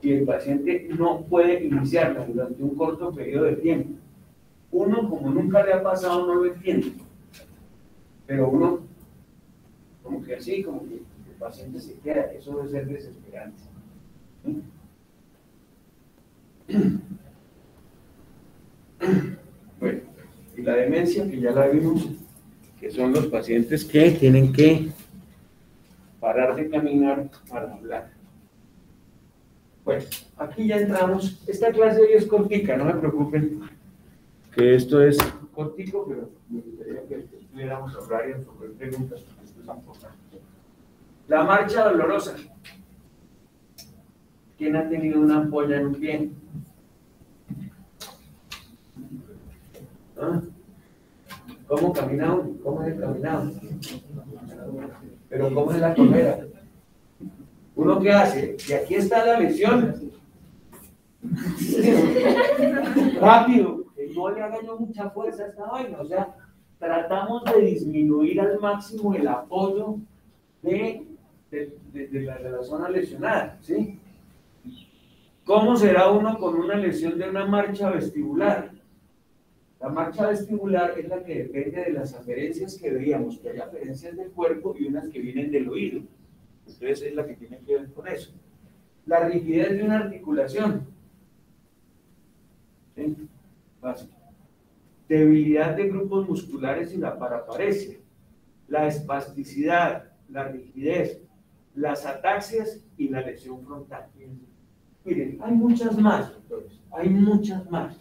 y el paciente no puede iniciarla durante un corto periodo de tiempo. Uno, como nunca le ha pasado, no lo entiende, pero uno, como que así, como que el paciente se queda, eso debe ser desesperante. Bueno, y la demencia, que ya la vimos, que son los pacientes que tienen que parar de caminar para hablar. Bueno, aquí ya entramos. Esta clase hoy es cortica, no me preocupen, que esto es cortico, pero me gustaría que pudiéramos hablar y resolver preguntas, porque esto es importante. La marcha dolorosa. ¿Quién ha tenido una ampolla en un pie? ¿Ah? ¿Cómo camina uno? ¿Cómo es el caminado? Pero ¿cómo es la correra? ¿Uno qué hace? Y aquí está la lesión. Rápido, que no le haga yo mucha fuerza a esta vaina. O sea, tratamos de disminuir al máximo el apoyo de la zona lesionada, ¿sí? ¿Cómo será uno con una lesión de una marcha vestibular? La marcha vestibular es la que depende de las aferencias que veíamos, que hay aferencias del cuerpo y unas que vienen del oído. Entonces es la que tiene que ver con eso. La rigidez de una articulación. ¿Sí? Fácil. Debilidad de grupos musculares y la paraparesia. La espasticidad, la rigidez, las ataxias y la lesión frontal. Miren, hay muchas más, doctores, hay muchas más.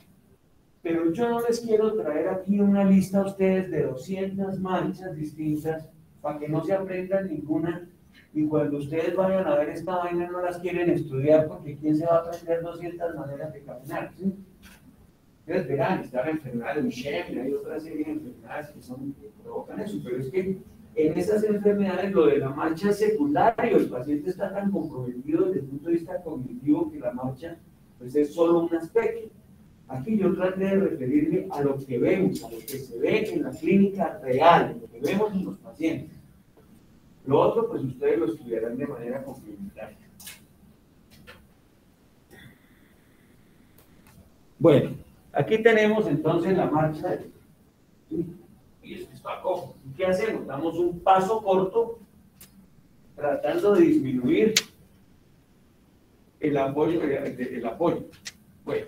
Pero yo no les quiero traer aquí una lista a ustedes de 200 manchas distintas para que no se aprendan ninguna. Y cuando ustedes vayan a ver esta vaina no las quieren estudiar porque ¿quién se va a aprender 200 maneras de caminar? ¿Sí? Ustedes verán, está la enfermedad de Michel, hay otra serie de enfermedades que provocan eso, pero es que en esas enfermedades lo de la marcha es secundario, el paciente está tan comprometido desde el punto de vista cognitivo que la marcha pues, es solo un aspecto. Aquí yo traté de referirme a lo que vemos, a lo que se ve en la clínica real, lo que vemos en los pacientes. Lo otro, pues ustedes lo estudiarán de manera complementaria. Bueno, aquí tenemos entonces la marcha. Y esto está cojo. ¿Qué hacemos? Damos un paso corto tratando de disminuir el apoyo. Bueno,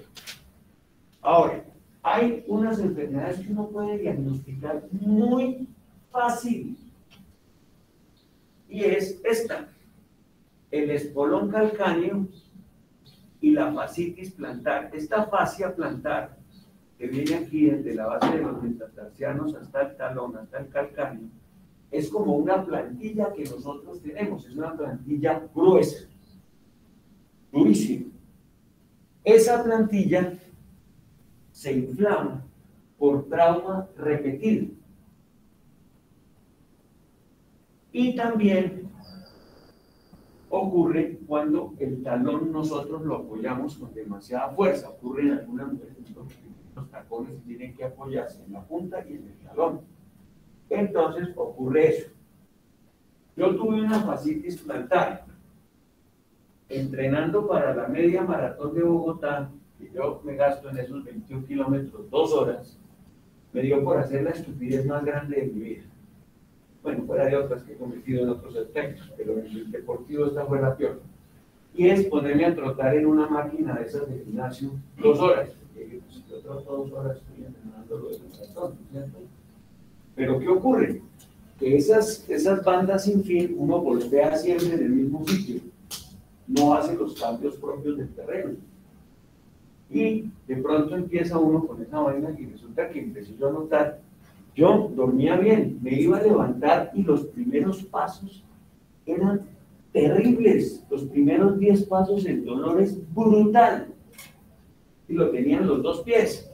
ahora, hay unas enfermedades que uno puede diagnosticar muy fácil. Y es esta, el espolón calcáneo y la fascitis plantar. Esta fascia plantar, que viene aquí desde la base de los metatarsianos hasta el talón, hasta el calcáneo, es como una plantilla que nosotros tenemos, es una plantilla gruesa, durísima. Esa plantilla se inflama por trauma repetido. Y también ocurre cuando el talón nosotros lo apoyamos con demasiada fuerza. Ocurre en algunas mujeres los tacones tienen que apoyarse en la punta y en el talón. Entonces ocurre eso. Yo tuve una fascitis plantar entrenando para la media maratón de Bogotá, y yo me gasto en esos 21 kilómetros 2 horas. Me dio por hacer la estupidez más grande de mi vida. Bueno, fuera de otras que he cometido en otros aspectos, pero en el deportivo esta fue la peor. Y es ponerme a trotar en una máquina de esas de gimnasio 2 horas. Y pues, yo troto 2 horas, estoy entrenando lo de los maratón, ¿cierto? Pero ¿qué ocurre? Que esas bandas sin fin, uno voltea siempre en el mismo sitio. No hace los cambios propios del terreno. Y de pronto empieza uno con esa vaina y resulta que empecé yo a notar, yo dormía bien, me iba a levantar y los primeros pasos eran terribles. Los primeros 10 pasos el dolor es brutal. Y lo tenían los 2 pies.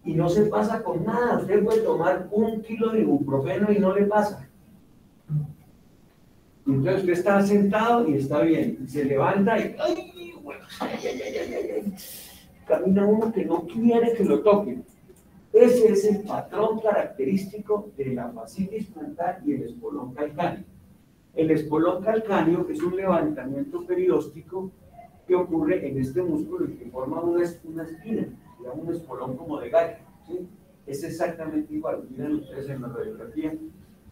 Y no se pasa con nada. Usted puede tomar 1 kilo de ibuprofeno y no le pasa. Y entonces usted está sentado y está bien. Y se levanta y ¡ay! Bueno, ay. Camina uno que no quiere que lo toquen. Ese es el patrón característico de la fascitis plantar y el espolón calcáneo. El espolón calcáneo es un levantamiento perióstico que ocurre en este músculo y que forma una espina, un espolón como de gallo, ¿sí? Es exactamente igual. Miren ustedes en la radiografía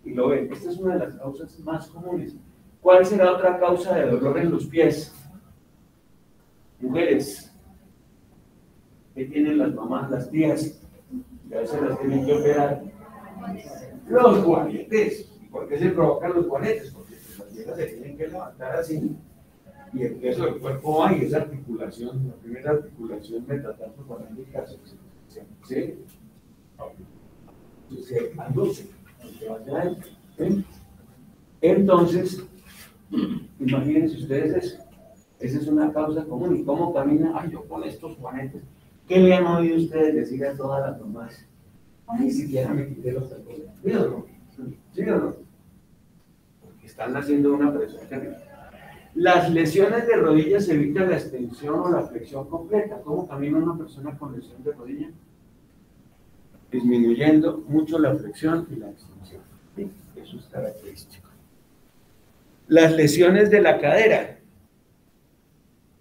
y lo ven. Esta es una de las causas más comunes. ¿Cuál será otra causa de dolor en los pies? Mujeres, ¿qué tienen las mamás, las tías? Que a veces las tienen que operar. Los juanetes. ¿Y por qué se provocan los juanetes? Porque las viejas se tienen que levantar así. Y el peso del cuerpo va y esa articulación, la primera articulación metatarsoparándrica se aduce. ¿Sí? Entonces, imagínense ustedes eso. Esa es una causa común. ¿Y cómo camina? Ay, yo con estos juanetes. ¿Qué le han oído ustedes decir a todas las mamás? Ay, siquiera me quité los tacones. ¿Sí o no? ¿Sí o no? Porque están haciendo una presión terrible. Las lesiones de rodillas evitan la extensión o la flexión completa. ¿Cómo camina una persona con lesión de rodilla? Disminuyendo mucho la flexión y la extensión. ¿Sí? Eso es característico. Las lesiones de la cadera.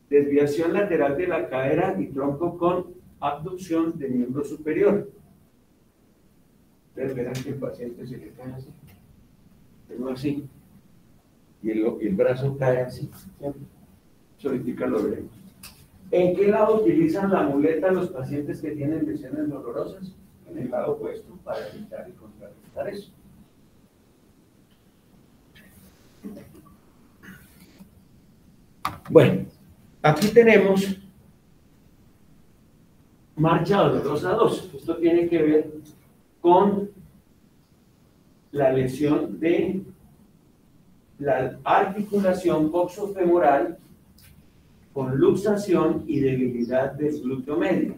Desviación lateral de la cadera y tronco con abducción de miembro superior. Ustedes verán que el paciente se le cae así. Pero así. Y el brazo cae así. Eso ahorita lo veremos. ¿En qué lado utilizan la muleta los pacientes que tienen lesiones dolorosas? En el lado opuesto para evitar y contrarrestar eso. Bueno, aquí tenemos marcha dolorosa 2. Esto tiene que ver con la lesión de la articulación coxofemoral con luxación y debilidad del glúteo medio.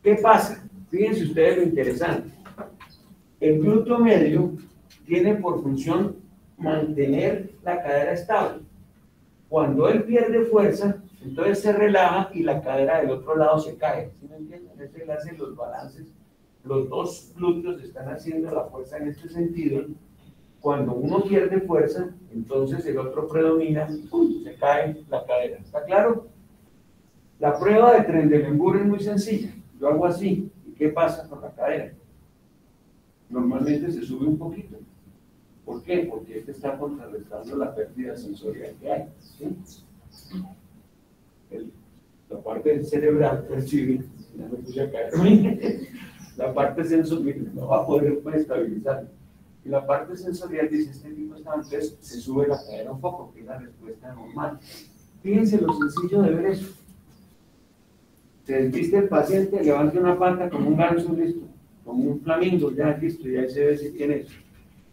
¿Qué pasa? Fíjense ustedes lo interesante. El glúteo medio tiene por función mantener la cadera estable. Cuando él pierde fuerza, entonces se relaja y la cadera del otro lado se cae. ¿Sí me entienden? Él hace los balances. Los 2 glúteos están haciendo la fuerza en este sentido. Cuando uno pierde fuerza, entonces el otro predomina y se cae la cadera. ¿Está claro? La prueba de Trendelenburg es muy sencilla. Yo hago así. ¿Y qué pasa con la cadera? Normalmente se sube un poquito. ¿Por qué? Porque este está contrarrestando la pérdida sensorial que hay. ¿Sí? La parte cerebral percibe, ya me puse a caerme, la parte sensorial no va a poder estabilizar. Y la parte sensorial dice, este tipo está, entonces se sube la cadera un poco, que es la respuesta normal. Fíjense lo sencillo de ver eso. Se desviste el paciente, levanta una pata como un ganso, listo, como un flamingo, ya listo, ya se ve si tiene eso.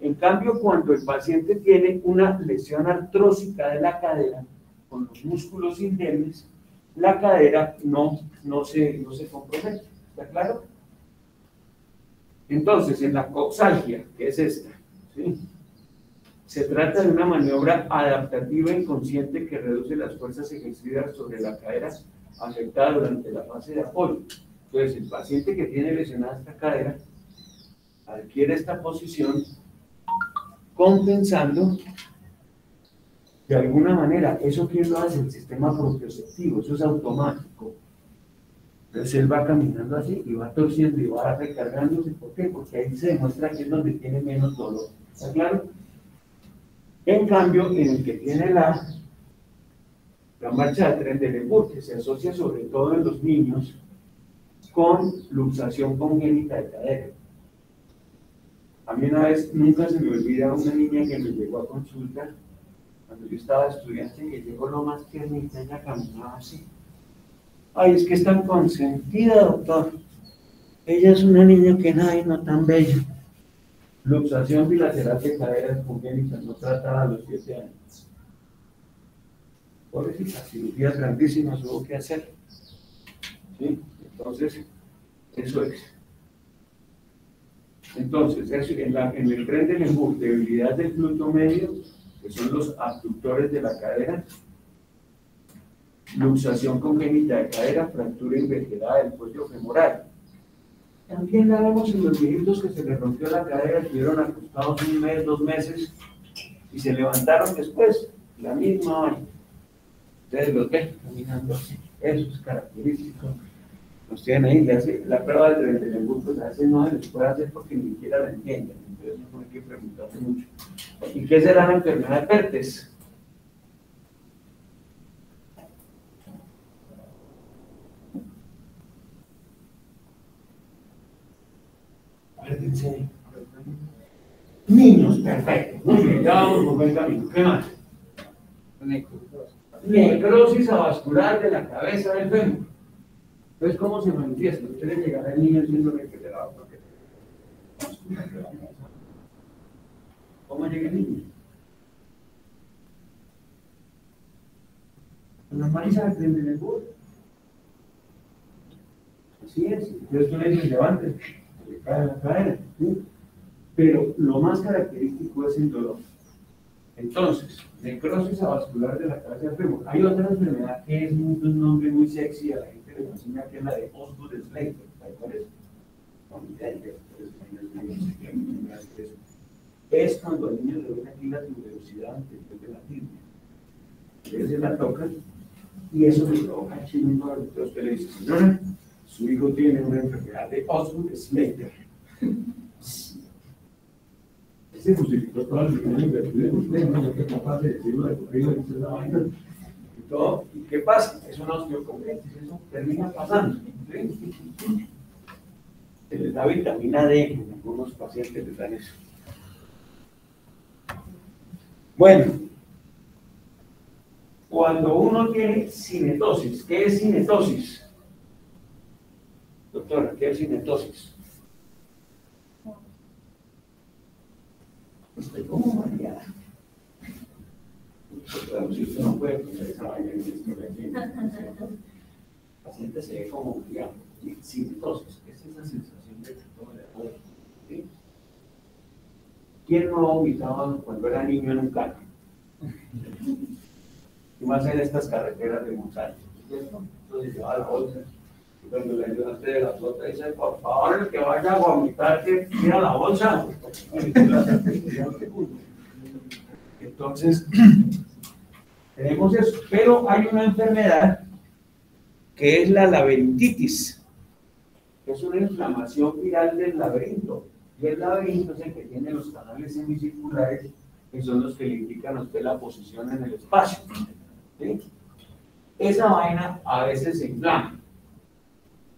En cambio, cuando el paciente tiene una lesión artrósica de la cadera, con los músculos indemnes, la cadera no se compromete. ¿Está claro? Entonces, en la coxalgia, que es esta, ¿sí? Se trata de una maniobra adaptativa inconsciente que reduce las fuerzas ejercidas sobre la cadera afectada durante la fase de apoyo. Entonces, el paciente que tiene lesionada esta cadera adquiere esta posición compensando de alguna manera. ¿Eso quién lo hace? El sistema propioceptivo, eso es automático. Entonces él va caminando así y va torciendo y va recargándose. ¿Por qué? Porque ahí se demuestra que es donde tiene menos dolor. ¿Está claro? En cambio, en el que tiene la marcha de Trendelenburg, que se asocia sobre todo en los niños con luxación congénita de cadera. A mí una vez, nunca se me olvida una niña que me llegó a consulta cuando yo estaba estudiante, que llegó lo más tiernita, ella caminaba así. Ay, es que es tan consentida, doctor. Ella es una niña que nadie no tan bella. Luxación bilateral de caderas congénitas, no tratada a los 7 años. Pobrecitas, cirugías grandísimas hubo que hacer. ¿Sí? Entonces, eso es. Entonces, en el Trendelenburg, debilidad del glúteo medio, que son los abductores de la cadera, luxación congénita de cadera, fractura invertebrada del cuello femoral. También la vemos en los viejitos que se les rompió la cadera, estuvieron acostados 1 mes, 2 meses y se levantaron después, la misma vaina. Ustedes los ven caminando así, eso es característico. Nos tienen ahí, le hace la prueba del Trendelenburg, pues a veces no se les puede hacer porque ni siquiera la entienden, entonces no hay que preguntarse mucho. ¿Y qué será la enfermedad de Pertes? Acuérdense. Niños, perfecto. Muy bien, ya vamos por buen camino. ¿Qué más? Necrosis avascular de la cabeza del fémur. Entonces, ¿cómo se manifiesta? Usted le llegará al niño siendo recuperado. ¿Cómo llega el niño? Una mancha de Trendelenburg. Así es. Entonces tú le dices, levante, le cae la cadera. ¿Sí? Pero lo más característico es el dolor. Entonces, necrosis avascular de la cabeza del fémur. Hay otra enfermedad que es un nombre muy sexy, a la gente le fascina, que es la de Osgood-Schlatter. ¿Cuál es? Es cuando al niño le ven aquí la tuberosidad anterior de la tibia. Entonces se la tocan y eso le provoca chino. Entonces usted le dice, señora, su hijo tiene una enfermedad de Osgood-Schlatter. Se justificó toda la inversión de usted, no es capaz de decirlo de corrido, dice la vaina y todo. ¿Y qué pasa? Es una osteocondritis, eso termina pasando. ¿Sí? Se les da vitamina D, en algunos pacientes les dan eso. Bueno, cuando uno tiene cinetosis, ¿qué es cinetosis? Doctora, ¿qué es cinetosis? Estoy como mareada. Si usted no puede poner esa vaina en esto, el paciente se ve como mareado. Cinetosis, es esa sensación de que todo le duele. ¿Sí? ¿Quién no ha vomitado cuando era niño en un carro? Y más en estas carreteras de montaña. Entonces lleva la bolsa. Y cuando le ayudaste de la flota, dice, por favor, el que vaya a vomitar, que tira la bolsa. Entonces, tenemos eso. Pero hay una enfermedad que es la laberintitis, que es una inflamación viral del laberinto. Y el laberinto es el que tiene los canales semicirculares, que son los que le indican a usted la posición en el espacio. ¿Sí? Esa vaina a veces se inflama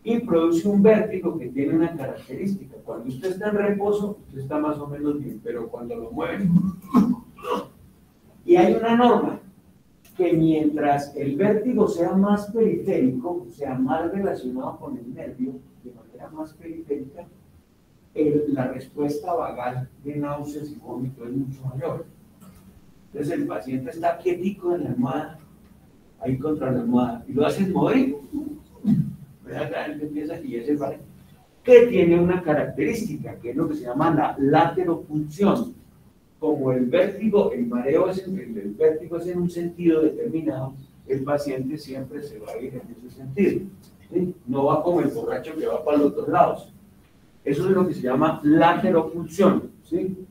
y produce un vértigo que tiene una característica. Cuando usted está en reposo, usted está más o menos bien, pero cuando lo mueve. Y hay una norma que mientras el vértigo sea más periférico, o sea, más relacionado con el nervio, de manera más periférica, la respuesta vagal de náuseas y vómito es mucho mayor. Entonces el paciente está quietico en la almohada, ahí contra la almohada, y lo haces mover. Empieza y ese vale, que tiene una característica, que es lo que se llama la lateropunción. como el vértigo, el mareo es el vértigo es en un sentido determinado, el paciente siempre se va a ir en ese sentido, ¿sí? No va como el borracho que va para los dos lados. Eso es lo que se llama lateropulsión, ¿sí?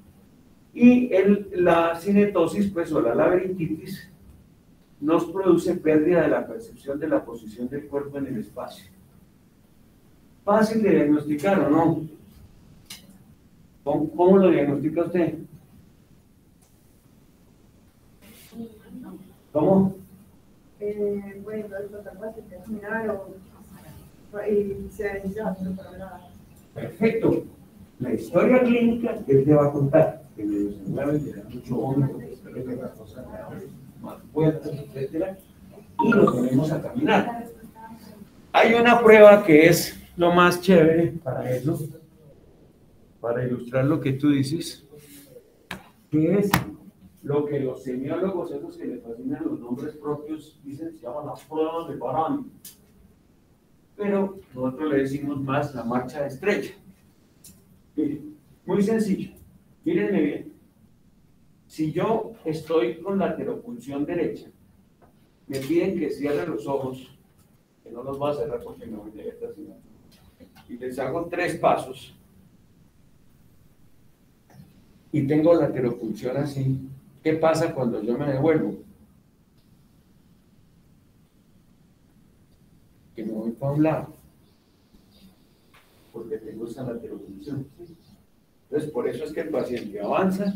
Y la cinetosis, pues, o la laberintitis, nos produce pérdida de la percepción de la posición del cuerpo en el espacio. ¿Fácil de diagnosticar o no? ¿Cómo lo diagnostica usted? ¿Cómo? Bueno, el protocolo es terminar y se ya, Perfecto. La historia clínica él te va a contar que le mueve, le da mucho hongo, que le da cosas más fuertes, etcétera, y nos ponemos a caminar. Hay una prueba que es lo más chévere para eso, para ilustrar lo que tú dices, que es lo que los semiólogos, esos que les fascinan los nombres propios, dicen, se llama la prueba de Barani. Pero nosotros le decimos más la marcha de estrella. Miren, muy sencillo. Mírenme bien. Si yo estoy con la lateropulsión derecha, me piden que cierre los ojos, que no los voy a cerrar porque me voy de esta ciudad, y les hago 3 pasos, y tengo la lateropulsión así. ¿Qué pasa cuando yo me devuelvo? Que me voy para un lado, porque tengo esa lateropulsión. Entonces, por eso es que el paciente avanza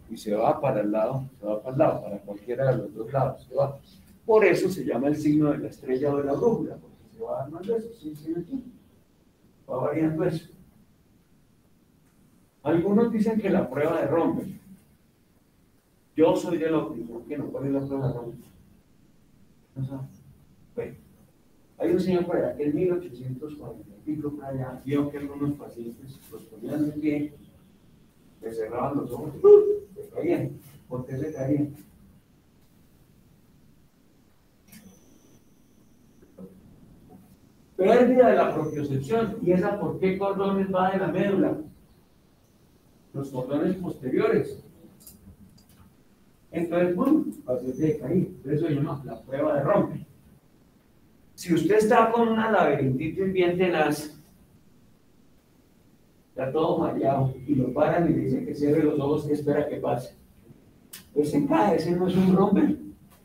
y se va para el lado, para cualquiera de los 2 lados, se va. Por eso se llama el signo de la estrella o de la brújula, porque se va armando eso, sí, va variando eso. Algunos dicen que la prueba de Romber. Yo soy de la opinión que no. ¿Cuál es la prueba de Romber? No sabe. Bueno, hay un señor por allá que en 1840 y pico por allá vio que algunos pacientes los ponían de pie, le cerraban los ojos, se caían. ¿Por qué se caían? Pérdida de la propiocepción. ¿Y esa por qué cordones va de la médula? Los cordones posteriores. Entonces, ¡pum!, paciente de caída. Eso se llama la prueba de Romper. Si usted está con una laberintitis bien tenaz, está todo mareado, y lo paran y le dicen que cierre los ojos, ¿qué espera que pase? Pues se cae, ese no es un Romper.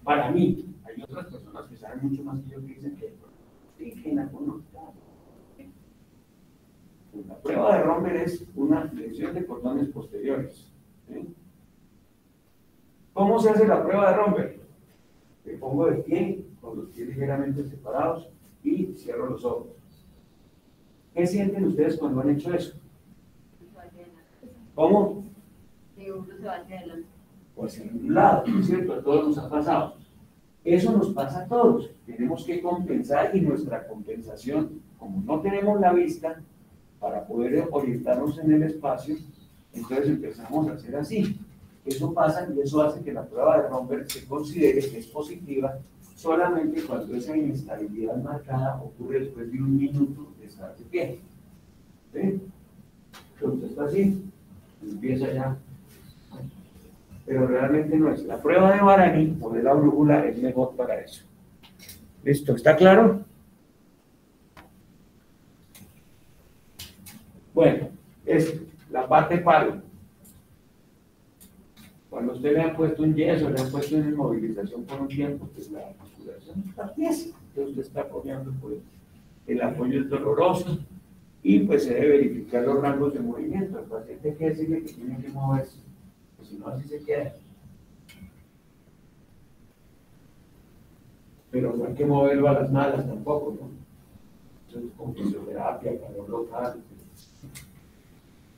Para mí, hay otras personas que saben mucho más que yo que dicen que la prueba de Romper es una lesión de cordones posteriores. ¿Sí? ¿Cómo se hace la prueba de Romper? Me pongo de pie, con los pies ligeramente separados y cierro los ojos. ¿Qué sienten ustedes cuando han hecho eso? ¿Cómo? Que uno se va hacia adelante. O hacia un lado, ¿no es cierto? A todos nos ha pasado. Eso nos pasa a todos. Tenemos que compensar, y nuestra compensación, como no tenemos la vista para poder orientarnos en el espacio, entonces empezamos a hacer así. Eso pasa y eso hace que la prueba de Romper se considere que es positiva solamente cuando esa inestabilidad marcada ocurre después de 1 minuto de estar de pie. ¿Sí? Entonces está así, empieza ya. Pero realmente no es. La prueba de Barani o de la brújula es mejor para eso. ¿Listo? ¿Está claro? Bueno, es la parte palo. Cuando usted le ha puesto un yeso, le ha puesto una inmovilización por un tiempo, pues la musculación está tiesa. Entonces usted está apoyando, pues el apoyo es doloroso y pues se debe verificar los rangos de movimiento. El paciente hay que decirle que tiene que moverse, pues si no así se queda. Pero no hay que moverlo a las malas tampoco, ¿no? Entonces con fisioterapia, calor local.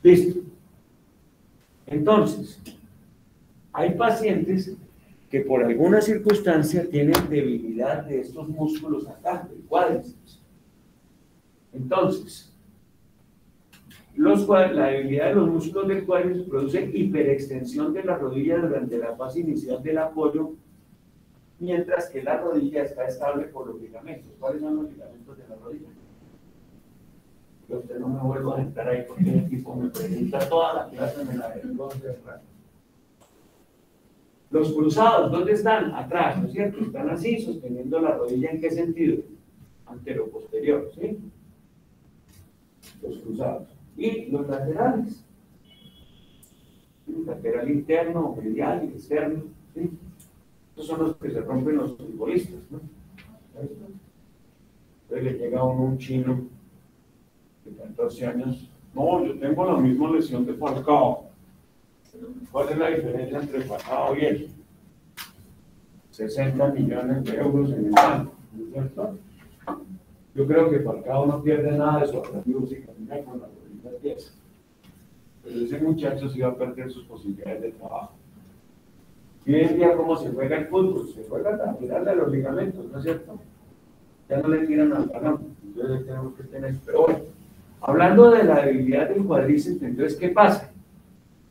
Listo. Entonces, hay pacientes que por alguna circunstancia tienen debilidad de estos músculos acá, del cuádriceps. Entonces, la debilidad de los músculos del cuádriceps produce hiperextensión de la rodilla durante la fase inicial del apoyo, mientras que la rodilla está estable por los ligamentos. ¿Cuáles son los ligamentos de la rodilla? Que usted no me vuelva a entrar ahí porque el equipo me pregunta toda la clase, me la vergüenza. Los cruzados, ¿dónde están? Atrás, ¿no es cierto? Están así, sosteniendo la rodilla, ¿en qué sentido? Antero-posterior, ¿sí? Los cruzados. Y los laterales. Lateral interno, medial y externo, ¿sí? Estos son los que se rompen los futbolistas, ¿no? Entonces le llega a uno un chino de 14 años. No, yo tengo la misma lesión de Falcao. ¿Cuál es la diferencia entre Falcao y él? 60 millones de euros en el banco, ¿no es cierto? Yo creo que Falcao no pierde nada de su atractivo si camina con las rodillas tiesas. Pero ese muchacho sí va a perder sus posibilidades de trabajo. Y hoy en día, ¿cómo se juega el fútbol? Se juega a tirarle a los ligamentos, ¿no es cierto? Ya no le tiran al balón, entonces tenemos que tener. Pero bueno, hablando de la debilidad del cuádriceps, entonces, ¿qué pasa?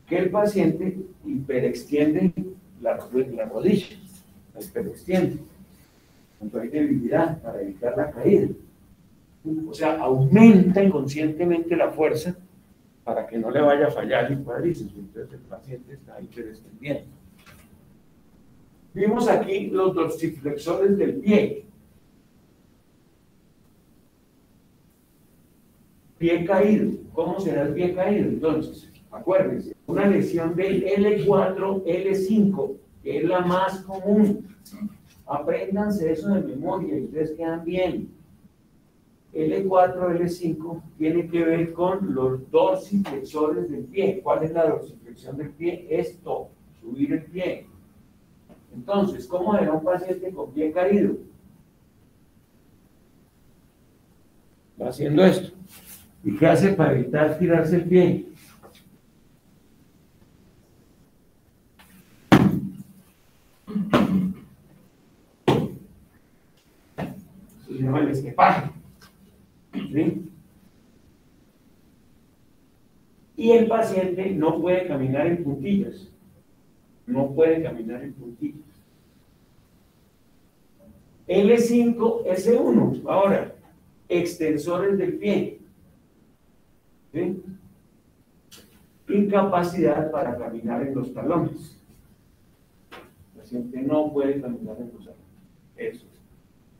Que el paciente hiperextiende la rodilla, la hiperextiende. Entonces hay debilidad para evitar la caída. O sea, aumenta inconscientemente la fuerza para que no le vaya a fallar el cuádriceps. Entonces el paciente está hiperextendiendo. Vimos aquí los dorsiflexores del pie. Pie caído. ¿Cómo será el pie caído? Entonces, acuérdense, una lesión del L4, L5, que es la más común. Apréndanse eso de memoria y ustedes quedan bien. L4, L5 tiene que ver con los dorsiflexores del pie. ¿Cuál es la dorsiflexión del pie? Esto, subir el pie. Entonces, ¿cómo era un paciente con pie caído? Va haciendo esto. ¿Y qué hace para evitar tirarse el pie? Eso se llama el esquepaje. ¿Sí? Y el paciente no puede caminar en puntillas. No puede caminar en puntillas. L5, S1. Ahora, extensores del pie. ¿Sí? Incapacidad para caminar en los talones. El paciente no puede caminar en los talones. Eso.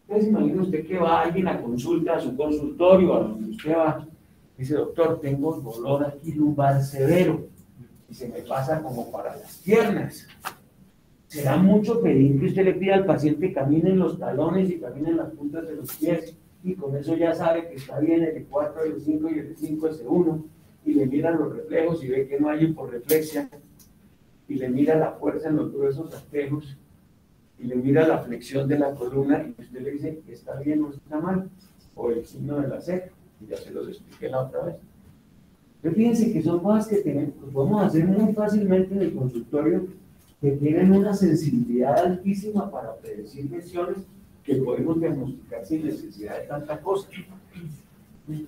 Entonces, imagine usted que va alguien a consulta, a su consultorio, a donde usted va. Dice, doctor, tengo dolor aquí lumbar severo y se me pasa como para las piernas. ¿Será mucho pedir que usted le pida al paciente que camine en los talones y camine en las puntas de los pies? Y con eso ya sabe que está bien el E4, el E5 y el E5, S1, y le mira los reflejos y ve que no hay hiporreflexia, y le mira la fuerza en los gruesos espejos, y le mira la flexión de la columna, y usted le dice que está bien o está mal, o el signo de la C, y ya se los expliqué la otra vez. Entonces fíjense que son cosas que podemos hacer muy fácilmente en el consultorio, que tienen una sensibilidad altísima para predecir lesiones que podemos diagnosticar sin necesidad de tanta cosa. Bueno,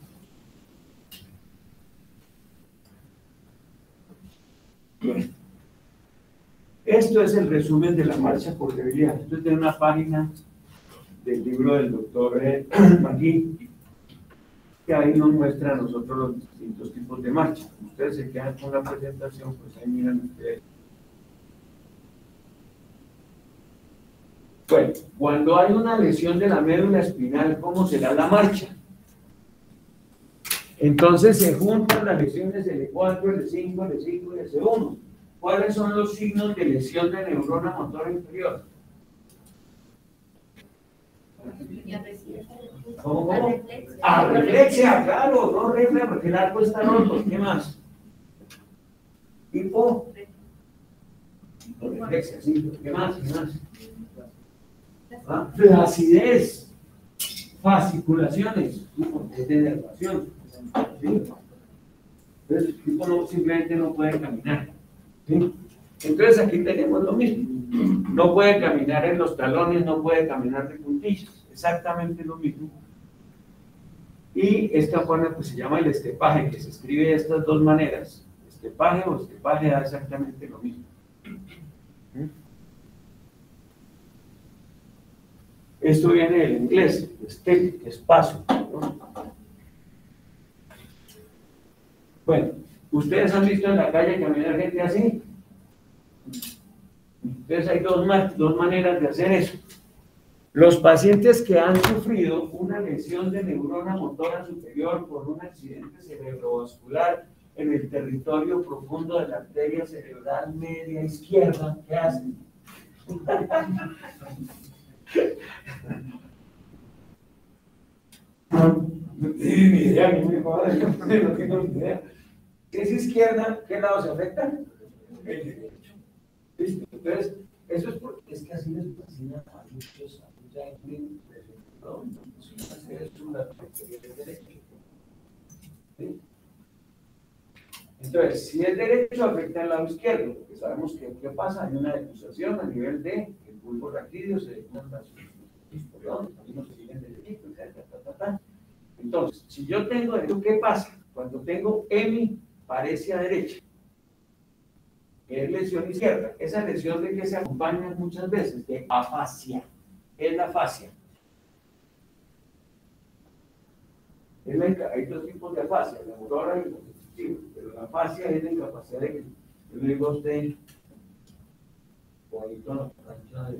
esto es el resumen de la marcha por debilidad. Esto es de una página del libro del doctor Magui, que ahí nos muestra a nosotros los distintos tipos de marcha. Ustedes se quedan con la presentación, pues ahí miran ustedes. Bueno, cuando hay una lesión de la médula espinal, ¿cómo será la marcha? Entonces se juntan las lesiones del E4, L5, L5 y S1. ¿Cuáles son los signos de lesión de neurona motora inferior? ¿Cómo? Arreflexia, claro, no refleja porque el arco está roto. ¿Qué más? Reflexia, sí. ¿Qué más? ¿Qué más? Flacidez, fasciculaciones, es de denervación. ¿Sí? Entonces el tipo simplemente no puede caminar. ¿Sí? Entonces aquí tenemos lo mismo. No puede caminar en los talones, no puede caminar de puntillas. Exactamente lo mismo. Y esta forma pues se llama el estepaje, que se escribe de estas dos maneras. Estepaje o estepaje da exactamente lo mismo. Esto viene del inglés, step, espacio, ¿no? Bueno, ¿ustedes han visto en la calle caminar gente así? Entonces hay dos maneras de hacer eso. Los pacientes que han sufrido una lesión de neurona motora superior por un accidente cerebrovascular en el territorio profundo de la arteria cerebral media izquierda, ¿qué hacen? No tengo ni idea, ni me jodas, no tengo ni idea. ¿Es izquierda? ¿Qué lado se afecta? El derecho. ¿Listo? Entonces, eso es porque es que así les fascina a muchos, a mucha gente, ¿no? Es una perspectiva del derecho. ¿Sí? Entonces, si el derecho afecta al lado izquierdo, porque sabemos que ¿qué pasa? Hay una decusación a nivel de el bulbo raquídeo, se decusan las historiones, también se siguen derechito, etc. Entonces, si yo tengo derecho, ¿qué pasa? Cuando tengo hemi parece a derecha, que es lesión izquierda, esa lesión de que se acompaña muchas veces de afasia. ¿Qué es la afasia? Hay dos tipos de afasia, la motora y la ejecutiva, pero la afasia es la incapacidad de que yo le digo a usted, bonito la cancha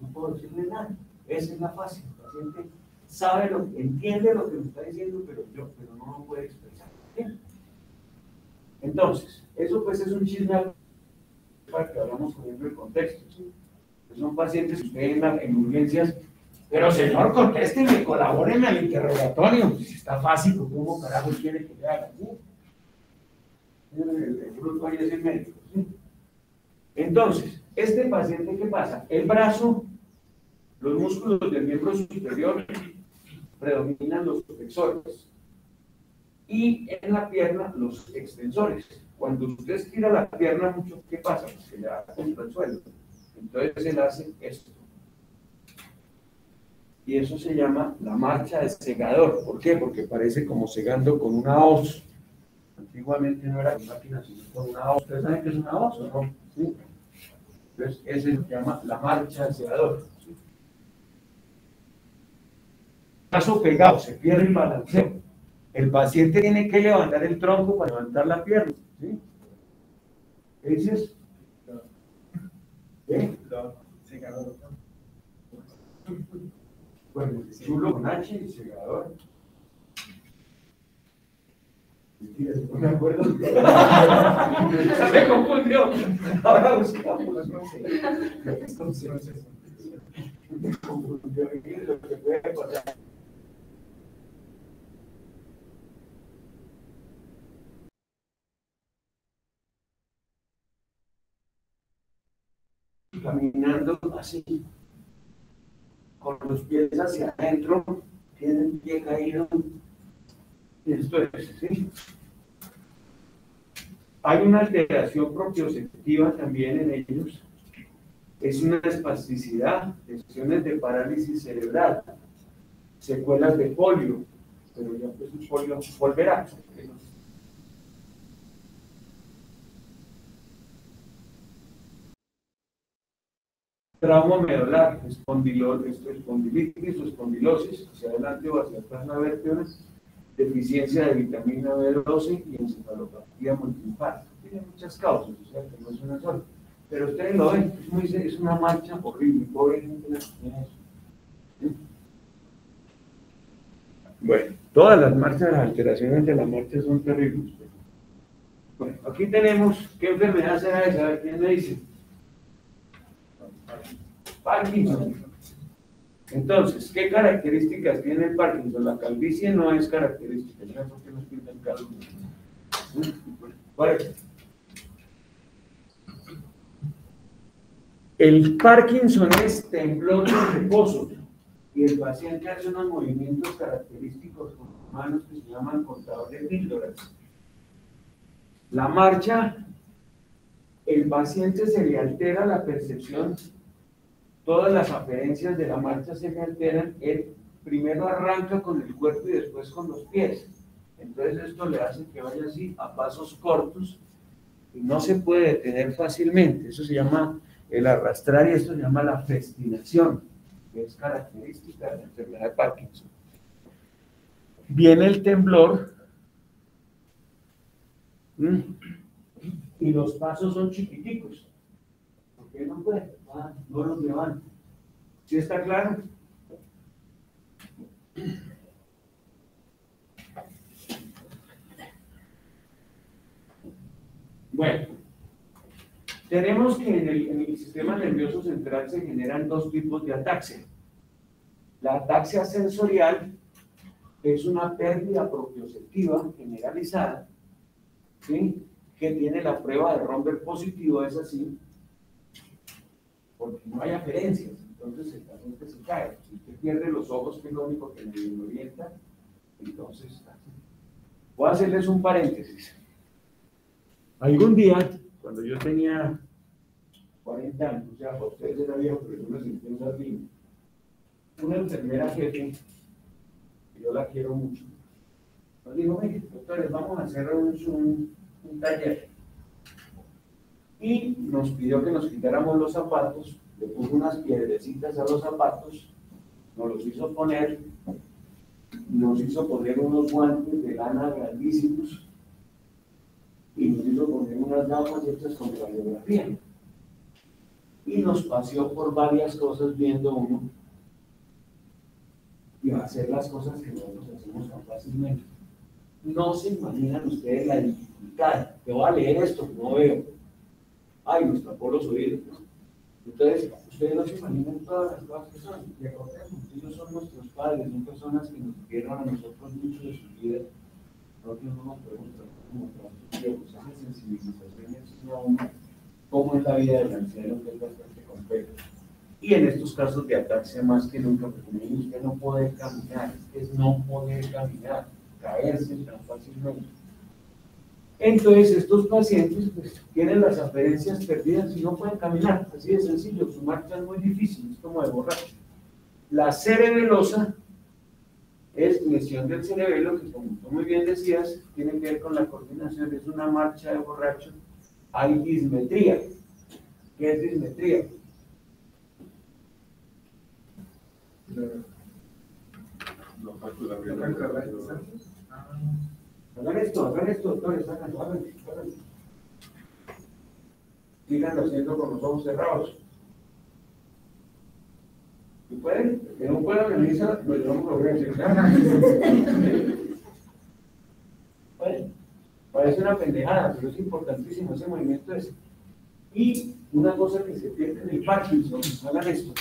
no puedo decirle nada, esa es la afasia, el paciente sabe entiende lo que me está diciendo, pero no lo puede expresar. ¿Bien? Entonces, eso pues es un chisme para que hablamos con el contexto. ¿Sí? Son pacientes que usted en urgencias, pero señor, contésteme, colabóreme al interrogatorio. Si está fácil, ¿cómo carajo quiere que le haga? ¿Sí? El grupo ahí es el médico. ¿Sí? Entonces, este paciente, ¿qué pasa? El brazo, los músculos del miembro superior predominan los flexores y en la pierna los extensores. Cuando usted estira la pierna mucho, ¿qué pasa? Pues que le da contra el suelo. Entonces él hace esto. Y eso se llama la marcha de segador. ¿Por qué? Porque parece como segando con una hoz. Antiguamente no era con máquina, sino con una hoz. ¿Ustedes saben qué es una hoz o no? ¿Sí? Entonces ese se llama la marcha de segador. ¿Sí? Brazo pegado, se pierde el balanceo. El paciente tiene que levantar el tronco para levantar la pierna. ¿Sí? ¿Qué dices? ¿Qué? Segador. Bueno, chulo con H y segador. No me acuerdo. Se confundió. Ahora buscamos. Me confundió. Lo que puede pasar. Caminando así, con los pies hacia adentro, tiene el pie caído. Esto es, ¿sí? Hay una alteración propioceptiva también en ellos. Es una espasticidad, lesiones de parálisis cerebral, secuelas de polio, pero ya pues el polio volverá. Trauma medular, espondilitis o espondilosis, hacia adelante o hacia atrás la vértebra, deficiencia de vitamina B12 y encefalopatía multiinfarto. Tiene muchas causas, o sea que no es una sola. Pero ustedes lo ven, es una marcha horrible, pobre gente la que tiene eso. ¿Sí? Bueno, todas las marchas, las alteraciones de la marcha son terribles. Bueno, aquí tenemos, ¿qué enfermedad será esa? A ver, ¿quién me dice? Parkinson. Entonces, ¿qué características tiene el Parkinson? La calvicie no es característica, ¿no? ¿Por qué nos pintan calvo? Bueno, el Parkinson es temblor de reposo y el paciente hace unos movimientos característicos con las manos que se llaman contador de píldoras. La marcha, el paciente se le altera la percepción. Todas las aferencias de la marcha se le alteran. Él primero arranca con el cuerpo y después con los pies. Entonces esto le hace que vaya así a pasos cortos y no se puede detener fácilmente. Eso se llama el arrastrar y esto se llama la festinación, que es característica de la enfermedad de Parkinson. Viene el temblor ¿Mm? Y los pasos son chiquiticos. ¿Por qué no puede? No los levanta. ¿Sí está claro? Bueno, tenemos que en el sistema nervioso central se generan dos tipos de ataxia. La ataxia sensorial es una pérdida propioceptiva generalizada, ¿sí? Que tiene la prueba de Romberg positivo, es así, porque no hay aferencias, entonces el paciente se cae. Si usted pierde los ojos, que es lo único que me orienta, entonces voy a hacerles un paréntesis. Algún día, cuando yo tenía 40 años, o sea, para ustedes era viejo, pero yo me sentí un sardín, una enfermera jefe, yo la quiero mucho, nos dijo: mire, doctores, vamos a hacer un taller. Y nos pidió que nos quitáramos los zapatos, le puso unas piedrecitas a los zapatos, nos los hizo poner, nos hizo poner unos guantes de lana grandísimos y nos hizo poner unas gafas hechas con radiografía. Y nos paseó por varias cosas viendo uno y va a hacer las cosas que nosotros hacemos tan fácilmente. No se imaginan ustedes la dificultad. Te voy a leer esto, no veo. Ay, nos tapó los oídos, ¿no? Entonces, ustedes no se imaginan todas las cosas que son. Recordemos, ellos son nuestros padres, son personas que nos dieron a nosotros mucho de su vida. Nosotros no nos podemos tratar como trabajos. Esa sensibilización es una, cómo es la vida del anciano, que es bastante compleja. Y en estos casos de ataxia más que nunca, porque usted no poder caminar, es no poder caminar, caerse tan fácilmente. Entonces estos pacientes pues, tienen las aferencias perdidas y no pueden caminar, así de sencillo, su marcha es muy difícil, es como de borracho. La cerebelosa es lesión del cerebelo, que como tú muy bien decías, tiene que ver con la coordinación, es una marcha de borracho. Hay dismetría. ¿Qué es dismetría? Hagan esto, doctores, háganlo. Sigan haciendo con los ojos cerrados. ¿Y pueden? Que no puedan analizar, pues vamos a ver. Bueno, parece una pendejada, pero es importantísimo ese movimiento ese. Y una cosa que se pierde en el Parkinson, hagan esto.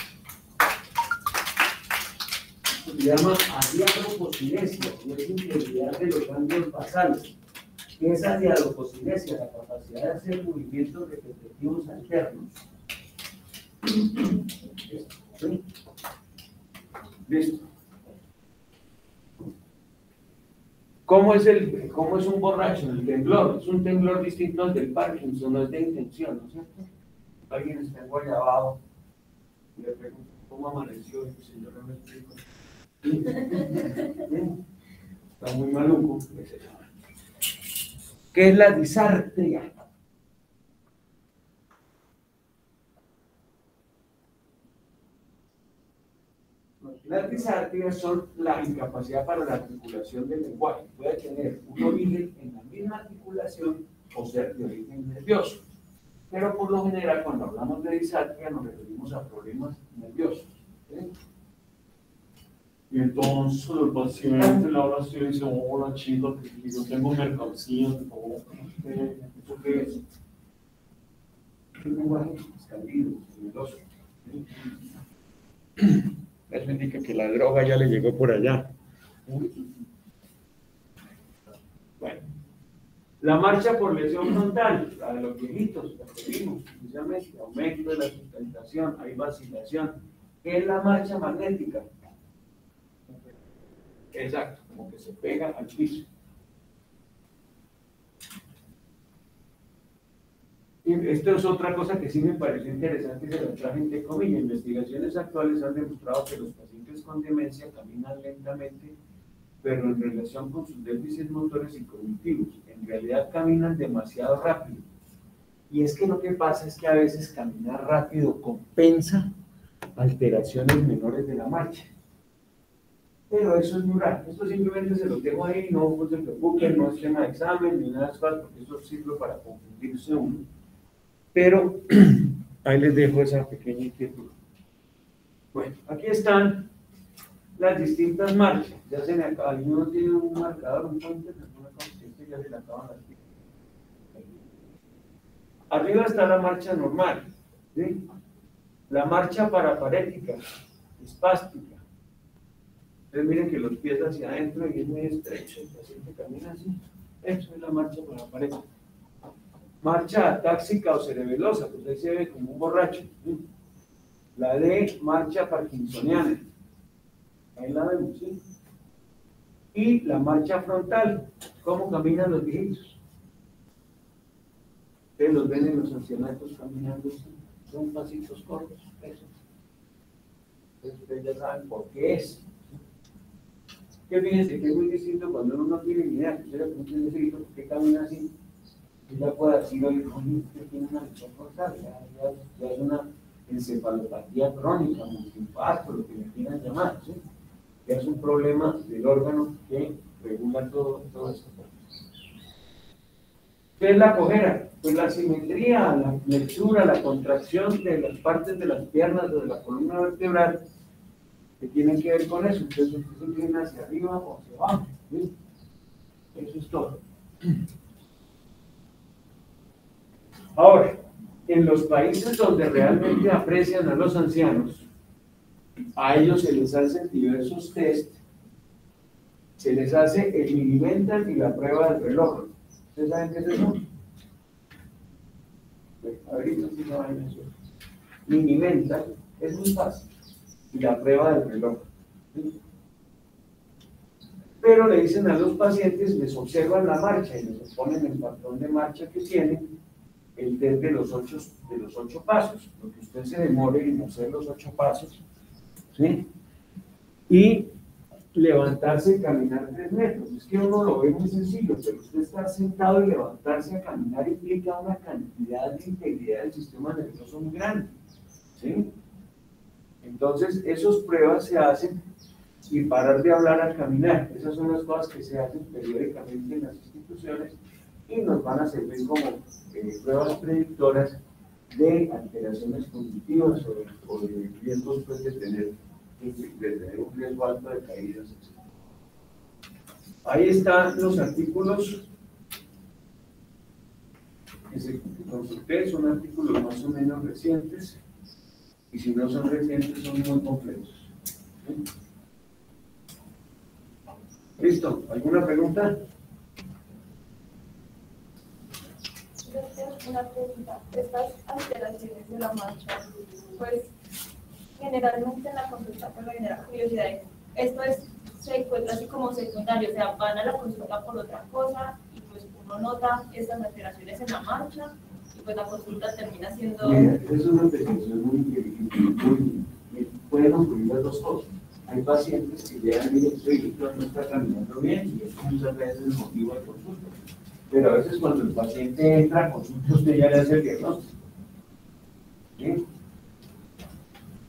Se llama adiapocinesia, y es integridad de los ganglios basales. ¿Qué es adiapocinesia? La capacidad de hacer movimientos repetitivos alternos. ¿Sí? Listo. ¿Cómo es un borracho? El temblor. Es un temblor distinto al del Parkinson, no es de intención, ¿no es cierto? Alguien está enguayabado y le pregunta: ¿cómo amaneció? Y el señor no me explica. Está muy maluco. ¿Qué es la disartria? Las disartrias son la incapacidad para la articulación del lenguaje. Puede tener un origen en la misma articulación o ser de origen nervioso. Pero por lo general, cuando hablamos de disartria, nos referimos a problemas nerviosos. ¿Sí? Y entonces el paciente le habla así y dice: hola chico, yo tengo mercancía, ¿Eso qué es? Un lenguaje escondido, nervioso. Eso indica que la droga ya le llegó por allá. Bueno, la marcha por lesión frontal, la de los viejitos, la que vimos, precisamente, aumento de la sustentación, hay vacilación. ¿Qué es la marcha magnética? Exacto, como que se pega al piso. Y esto es otra cosa que sí me pareció interesante, se lo traje entre comillas. Investigaciones actuales han demostrado que los pacientes con demencia caminan lentamente, pero en relación con sus déficits motores y cognitivos, en realidad caminan demasiado rápido. Y es que lo que pasa es que a veces caminar rápido compensa alteraciones menores de la marcha. Pero eso es muy raro. Esto simplemente se los dejo ahí, no se preocupen, no es tema de examen ni nada de eso, porque eso sirve para confundirse uno. Pero ahí les dejo esa pequeña inquietud. Bueno, aquí están las distintas marchas. Ya se me acaba, y uno tiene un marcador, un pointer, alguna consistente, ya se le acaban las piezas. Arriba está la marcha normal, ¿sí? La marcha paraparética, espástica. Entonces miren que los pies hacia adentro y es muy estrecho, el paciente camina así. Eso es la marcha paraparética. Marcha atáxica o cerebelosa, pues ahí se ve como un borracho, ¿sí? La de marcha parkinsoniana, ahí la vemos, ¿sí? Y la marcha frontal, cómo caminan los viejitos. Ustedes los ven en los ancianatos caminando, son pasitos cortos, eso. Entonces ustedes ya saben por qué es. Que fíjense que es muy distinto cuando uno no tiene ni idea, que usted le pregunta a un viejito por qué camina así, y ya puede decir, oye, usted tiene una lesión frontal, ya es una encefalopatía crónica, multiinfarto, lo que le quieran llamar, ¿sí? Ya es un problema del órgano que regula todo esto. ¿Qué es la cojera? Pues la simetría, la flexura, la contracción de las partes de las piernas o de la columna vertebral que tienen que ver con eso. Entonces usted se inclina hacia arriba o hacia abajo, ¿sí? Eso es todo. Ahora, en los países donde realmente aprecian a los ancianos, a ellos se les hacen diversos test. Se les hace el Minimental y la prueba del reloj. ¿Ustedes saben qué es eso? Ahorita sí saben eso. Minimental es muy fácil. Y la prueba del reloj. ¿Sí? Pero le dicen a los pacientes, les observan la marcha y les ponen el patrón de marcha que tienen, el test de los ocho pasos, lo que usted se demore en hacer los 8 pasos, ¿sí? Y levantarse y caminar 3 metros. Es que uno lo ve muy sencillo, pero usted estar sentado y levantarse a caminar implica una cantidad de integridad del sistema nervioso muy grande, ¿sí? Entonces, esas pruebas se hacen y parar de hablar al caminar. Esas son las cosas que se hacen periódicamente en las instituciones y nos van a servir como pruebas predictoras de alteraciones cognitivas o de riesgos pues, de tener un riesgo alto de caídas. Ahí están los artículos que se consulté, son artículos más o menos recientes y si no son recientes son muy completos. ¿Sí? ¿Listo? ¿Alguna pregunta? Una pregunta. Estas alteraciones de la marcha, pues generalmente en la consulta pues me genera curiosidad. Se encuentra así como secundario, o sea, van a la consulta por otra cosa y pues uno nota estas alteraciones en la marcha y pues la consulta termina siendo... Mira, es una apreciación muy inteligente, pueden ocurrir las dos cosas. Hay pacientes que llegan y dicen, oye, no está caminando bien y eso muchas veces es el motivo de consulta. Pero a veces cuando el paciente entra a consulta, usted ya le hace el diagnóstico. ¿Sí?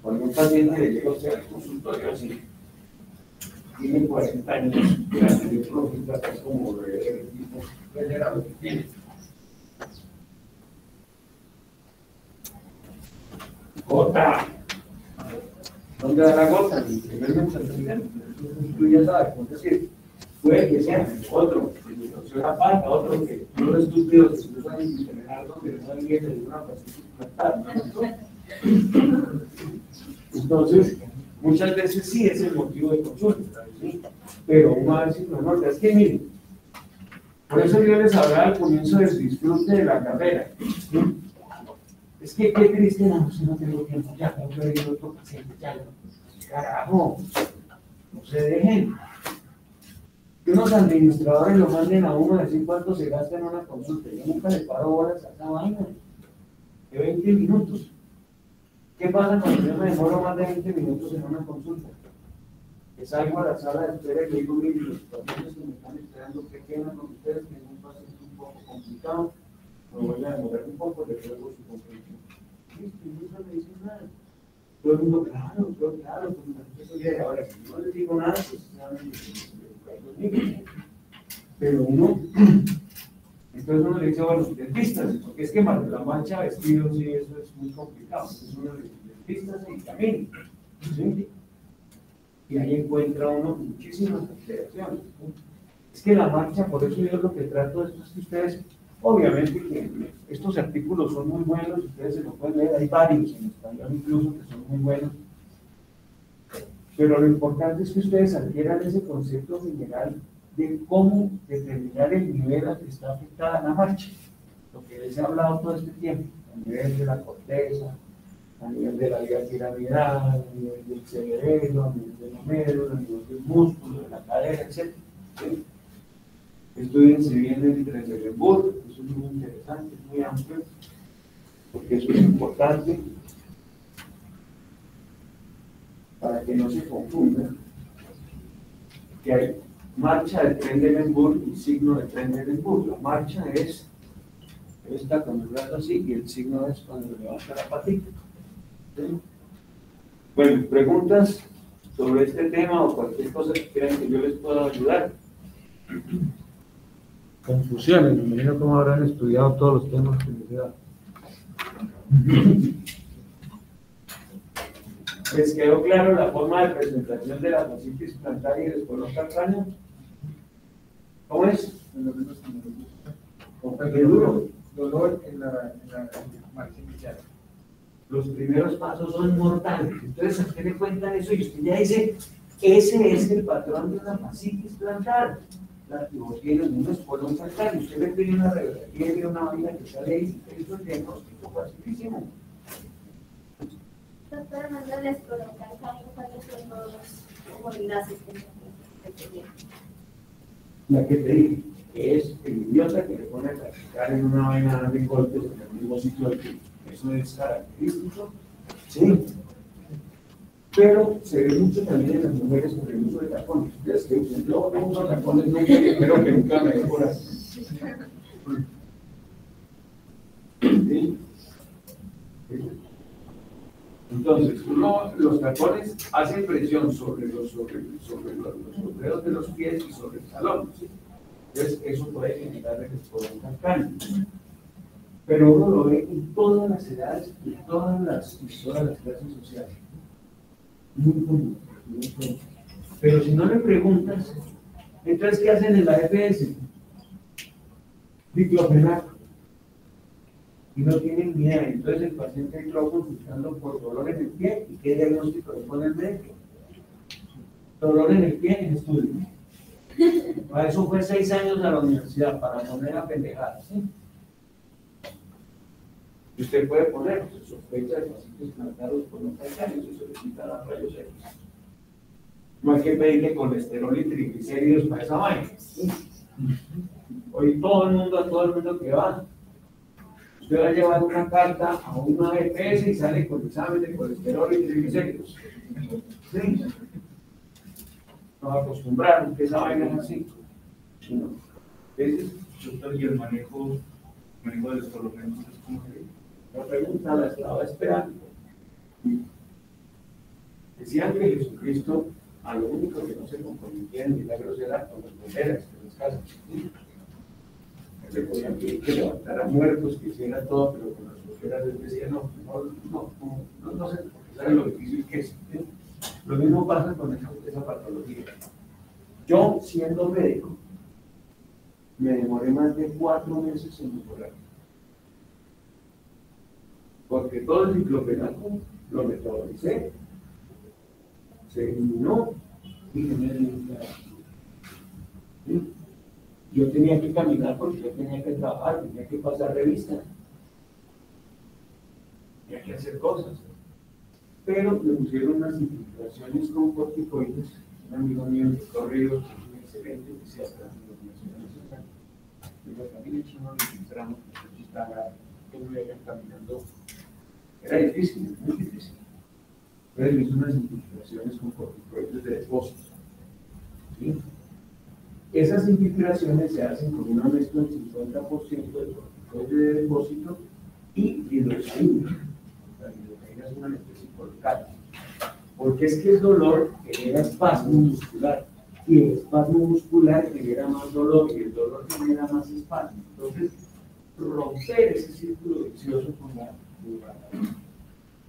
Cuando un paciente le llega a usted al consultorio así, tiene 40 años, la consulta es como el tipo, ¿qué será lo que tiene? Gota. ¿Dónde da la gota? En el primer mensaje. Tú ya sabes, es decir, puede que sea otro, que la pata, otro que no es estúpido, que se usa en general donde no viene de una paciente. Entonces, muchas veces sí es el motivo de consulta, ¿sí? Pero uno a veces no nota. Es que miren, por eso yo les hablaba al comienzo del disfrute de la carrera, ¿sí? Es que qué triste, no, si no tengo tiempo, ya tengo que ir a otro paciente, ya no. Carajo, no se dejen. Que unos administradores lo manden a uno a decir cuánto se gasta en una consulta. Yo nunca le paro bolas a esa vaina. De 20 minutos. ¿Qué pasa cuando yo me demoro más de 20 minutos en una consulta? Que salgo a la sala de espera y le digo, mire, los pacientes que me están esperando, que quedan con ustedes, que es un paciente un poco complicado, me voy a demorar un poco, le ruego su comprensión. Listo, y no se me dice nada. Todo el mundo, claro, eso ya ahora, si no les digo nada, pues pero uno, entonces uno le dice, bueno, desvístase, porque es que la mancha vestido, sí, eso es muy complicado, entonces uno le dice, desvístase y camine, ¿sí? Y ahí encuentra uno muchísimas alteraciones, ¿sí? Es que la marcha, por eso yo lo que trato es que ustedes, obviamente que estos artículos son muy buenos, ustedes se lo pueden leer, hay varios en español incluso que son muy buenos, pero lo importante es que ustedes adquieran ese concepto general de cómo determinar el nivel al que está afectada la marcha, lo que les he hablado todo este tiempo, a nivel de la corteza, a nivel de la vía piramidal, a nivel del cerebro, a nivel del homero, a nivel del músculo, de la cadera, etc. ¿Sí? Estudiense bien el Trendelenburg, eso es muy interesante, es muy amplio, porque eso es importante para que no se confunda que hay marcha de Trendelenburg y signo de Trendelenburg. La marcha es esta cuando el brazo así y el signo es cuando levanta la patita. ¿Sí? Bueno, preguntas sobre este tema o cualquier cosa que quieran que yo les pueda ayudar. Confusiones, me imagino cómo habrán estudiado todos los temas que les he dado. ¿Les quedó claro la forma de presentación de la fascitis plantar y descoloca cráneo? ¿Cómo es? Con duro. Dolor en la marcha inicial. Los primeros pasos son mortales. Entonces, ¿a qué le cuentan eso? Y usted ya dice, ese es el patrón de una fascitis plantar. La que vos tienes un espolón plantar y usted le pide una radiografía y una vaina que sale ahí y eso es el diagnóstico facilísimo. Doctor, no les colocan cuáles son los como enlaces que tienen. La que te dije, es el idiota que le pone a practicar en una vaina de golpes en el mismo sitio del que eso es característico, sí. Pero se ve mucho también en las mujeres con el uso de tacones. Es que yo no uso tacones nunca y espero que nunca me dé por ahí. ¿Sí? Entonces, los tacones hacen presión sobre los dedos de los pies y sobre el talón. ¿Sí? Entonces, eso puede generar el espolón calcáneo. Pero uno lo ve en todas las edades y todas las clases sociales. Muy común, muy común. Pero si no le preguntas, entonces, ¿qué hacen en la EPS? Diclofenaco. Y no tienen ni idea. Entonces el paciente entró consultando por dolor en el pie. ¿Y qué diagnóstico le pone el médico? Dolor en el pie en estudio. Para eso fue 6 años a la universidad, para poner a pendejadas. ¿Sí? Y usted puede poner sospecha de pacientes plantados por los calcáreos, eso le quita la rayos X. No hay que pedirle colesterol y triglicéridos para esa vaina. ¿Sí? Hoy todo el mundo que va, usted va a llevar una carta a una EPS y sale con examen de colesterol y triglicéridos. ¿Sí? Nos acostumbraron que esa vaina es así. ¿No? Doctor, y el manejo de los colombianos es como que... La pregunta la estaba esperando. Decían que Jesucristo, a lo único que no se comprometía en milagros era con las mujeres de las casas. Le podían pedir que levantara muertos, que hiciera todo, pero con las mujeres les decía no sé, porque saben lo difícil que es. ¿Sí? Lo mismo pasa con esa patología. Yo, siendo médico, me demoré más de 4 meses en mejorar. Porque todo el diclofenaco lo metabolicé, se eliminó y generé un ¿sí? Yo tenía que caminar porque yo tenía que trabajar, tenía que pasar revistas, tenía que hacer cosas. Pero me pusieron unas infiltraciones con corticoides, un amigo mío de corrido, que es un excelente, que se hace en la familia chino lo infiltramos, porque estaba caminando. Era difícil, muy difícil. Pero hizo unas infiltraciones con corticoides de depósito. ¿Sí? Esas infiltraciones se hacen con una mezcla del 50% de corticoides de depósito y hidrocaína. La hidrocaína tengas una anestesia colocal. Porque es que el dolor genera espasmo muscular, y el espasmo muscular genera más dolor, y el dolor genera más espasmo. Entonces, romper ese círculo vicioso con la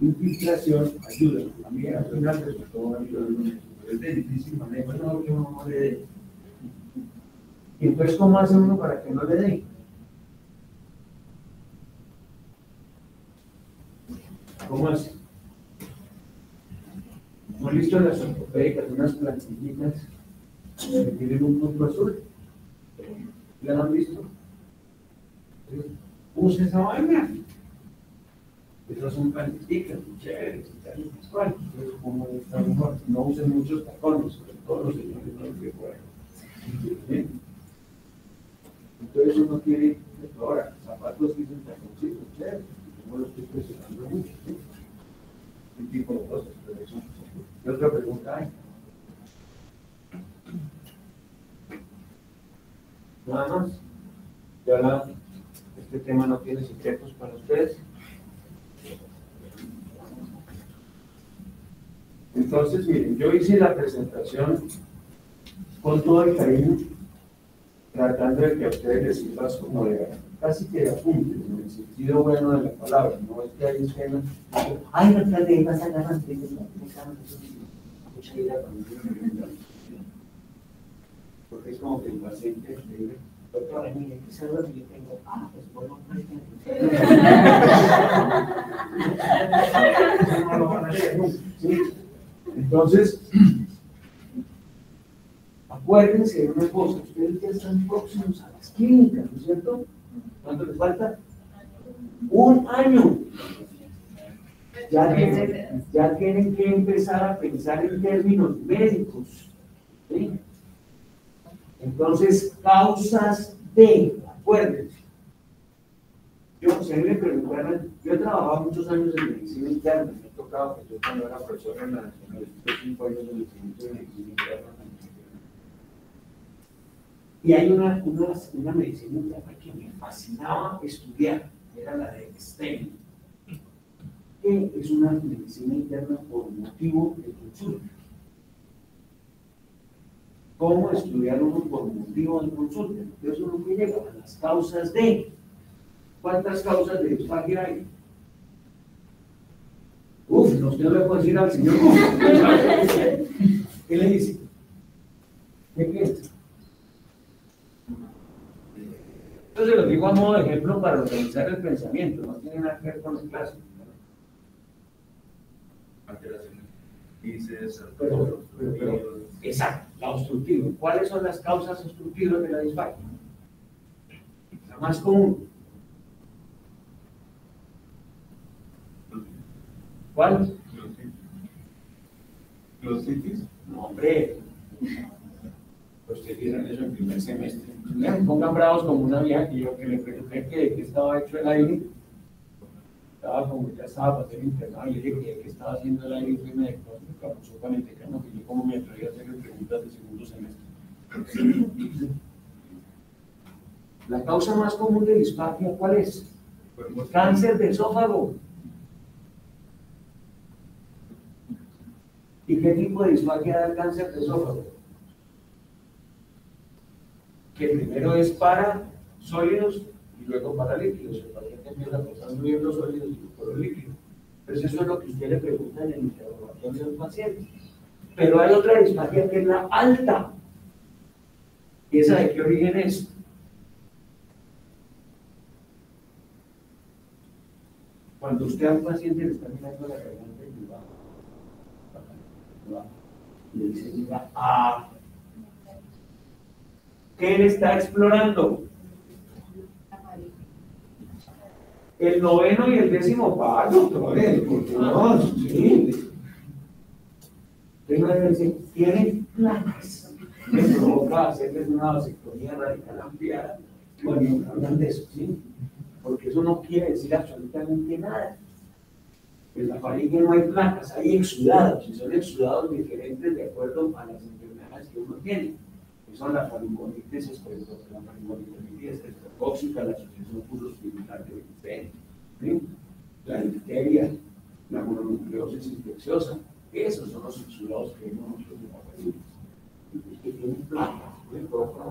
infiltración ayuda. A mí al final resultó ayudando mucho, pero es de difícil manejo, no, que uno no le dé. Y entonces, ¿cómo hace uno para que no le dé? ¿Cómo hace? ¿No han visto en las ortopédicas unas plantillitas que tienen un punto azul? ¿La han visto? Use esa vaina. Esas son plantillitas, chéveres, tal. Entonces, como está mejor, no usen muchos tacones, sobre todo los señores no que pueden. Entonces uno tiene, ahora, zapatos que dicen taconcitos, chéveres, no los estoy presionando mucho, ¿sí? Un tipo de cosas, pero eso. ¿Qué otra pregunta hay? Nada más. Ya este tema no tiene secretos para ustedes. Entonces, miren, yo hice la presentación con todo el cariño, tratando de que a ustedes les sirva como de casi que de apunte, en el sentido bueno de la palabra, no es que hay escenas. Ay, no, alcalde, vas a agarrar mucha idea porque es como que el paciente le dice, doctora, mire, ¿qué células yo tengo? Ah, pues bueno, no lo van a hacer nunca, ¿sí? Entonces, acuérdense de una cosa, ustedes ya están próximos a las clínicas, ¿no es cierto? ¿Cuánto les falta? Un año. Ya tienen que empezar a pensar en términos médicos, ¿sí? Entonces, causas de, acuérdense. Yo, si a mí me preguntaran, yo he trabajado muchos años en medicina interna, me ha tocado que yo cuando era profesor en la Nacional, estuve 5 años en el Instituto de Medicina Interna. Y hay una medicina interna que me fascinaba estudiar, era la de STEM, que es una medicina interna por motivo de consulta. ¿Cómo estudiar uno por motivo de consulta? Entonces uno que llega a las causas de. ¿Cuántas causas de disfagia hay? Uf, no, usted no le puede decir al señor. ¿Qué le dice? ¿Qué piensa? Entonces lo digo a modo de ejemplo para organizar el pensamiento, no tiene nada que ver con el clásico. Alteraciones. Dices, Pero, exacto, la obstructiva. ¿Cuáles son las causas obstructivas de la disfagia? La más común. ¿Cuál? ¿Los citis? No, hombre. Pues ustedes vieron eso en primer semestre. Me pongan bravos como una vieja que yo que le pregunté que estaba hecho el aire. Estaba como ya estaba para ser internado y le dije que estaba haciendo el aire y me dijo, absolutamente que no, que yo como me atreví a hacerle preguntas de segundo semestre. La causa más común de disfagia, ¿cuál es? Cáncer de esófago. ¿Y qué tipo de disfagia da el cáncer de esófago? Que primero es para sólidos y luego para líquidos. El paciente empieza pasando bien los sólidos y luego los líquidos. Entonces eso es lo que usted le pregunta en el interrogatorio del paciente. Pero hay otra disfagia que es la alta. ¿Y esa de qué origen es? Cuando usted a un paciente le está mirando la garganta y le dice, mira, ¿qué le está explorando? El 9º y el 10º paso, porque no, sí. Tiene placas. Me provoca hacerles una vasectomía radical ampliada. Bueno, hablan de eso, ¿sí? Porque eso no quiere decir absolutamente nada. En la faringe no hay placas, hay exudados, y son exudados diferentes de acuerdo a las enfermedades que uno tiene. Que son la faringonitis estreptóxica, la faringonitis estreptóxica, la asociación pulso-hospitalar de Vicente, ¿sí? La difteria, la mononucleosis infecciosa. Esos son los exudados que vemos nosotros en la pacientes. Que tienen placas, pueden provocar.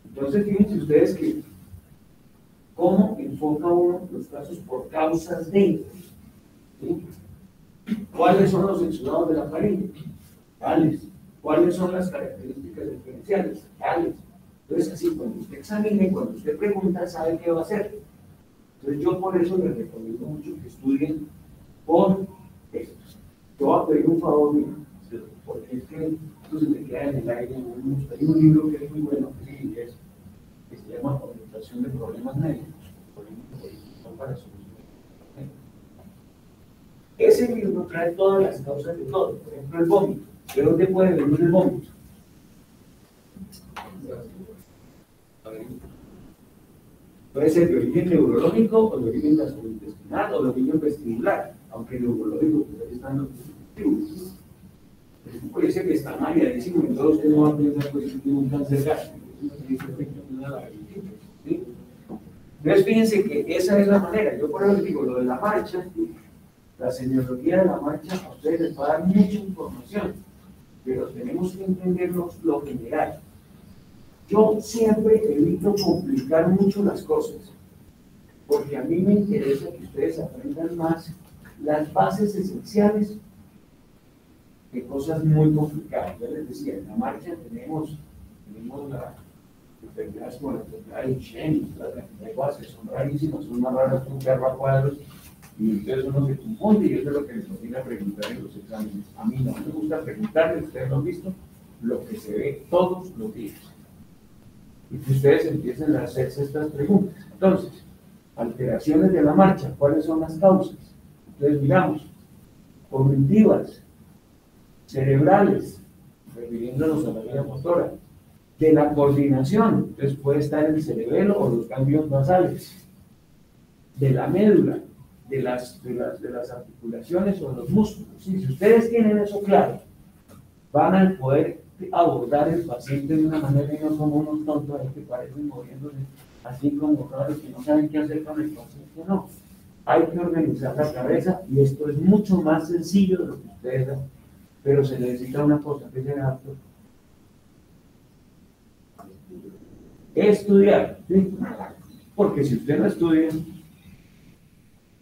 Entonces, fíjense ustedes que cómo enfoca uno los casos por causas de. ¿Sí? ¿Cuáles son los exudados de la faringe? Tales. ¿Cuáles son las características diferenciales? Tales. Entonces, así, cuando usted examine, cuando usted pregunta, sabe qué va a hacer. Entonces, yo por eso les recomiendo mucho que estudien por esto. Yo voy a pedir un favor, mío, porque es que esto se me queda en el aire. Hay un libro que es muy bueno, que es en inglés, que se llama Orientación de Problemas Médicos. Para solucionar. Ese libro trae todas las causas de todo. Por ejemplo, el vómito. ¿De dónde puede venir el vómito? Puede ser de origen neurológico o de origen gastrointestinal o de origen vestibular, aunque el neurológico pues ahí están los dispositivos. Puede ser que está mareadísimo y todos ustedes no van a pensar pues, que tiene un cáncer gástrico. ¿Sí? Entonces fíjense que esa es la manera. Yo por eso les digo, lo de la marcha, la semiología de la marcha a ustedes les va a dar mucha información, pero tenemos que entendernos lo general. Yo siempre evito complicar mucho las cosas, porque a mí me interesa que ustedes aprendan más las bases esenciales de cosas muy complicadas. Ya les decía, en la marcha tenemos la enfermedades como la enfermedad de Duchenne, las cantidades que son rarísimas, son más raras que un perro a cuadros, y entonces uno se confunde, y eso es lo que les conviene a preguntar en los exámenes. A mí no me gusta preguntarles, ustedes lo han visto, lo que se ve todos los días. Y que ustedes empiecen a hacerse estas preguntas. Entonces, alteraciones de la marcha, ¿cuáles son las causas? Entonces, miramos, cognitivas, cerebrales, refiriéndonos a la vía motora, de la coordinación, entonces puede estar el cerebelo o los cambios basales, de la médula, de las articulaciones o los músculos. ¿Sí? Si ustedes tienen eso claro, van a poder abordar el paciente de una manera y no como unos tontos ahí que parecen moviéndose así como raros que no saben qué hacer con el paciente. No, hay que organizar la cabeza y esto es mucho más sencillo de lo que ustedes dan, pero se necesita una cosa que es el acto. Estudiar, ¿sí? Porque si usted no estudia,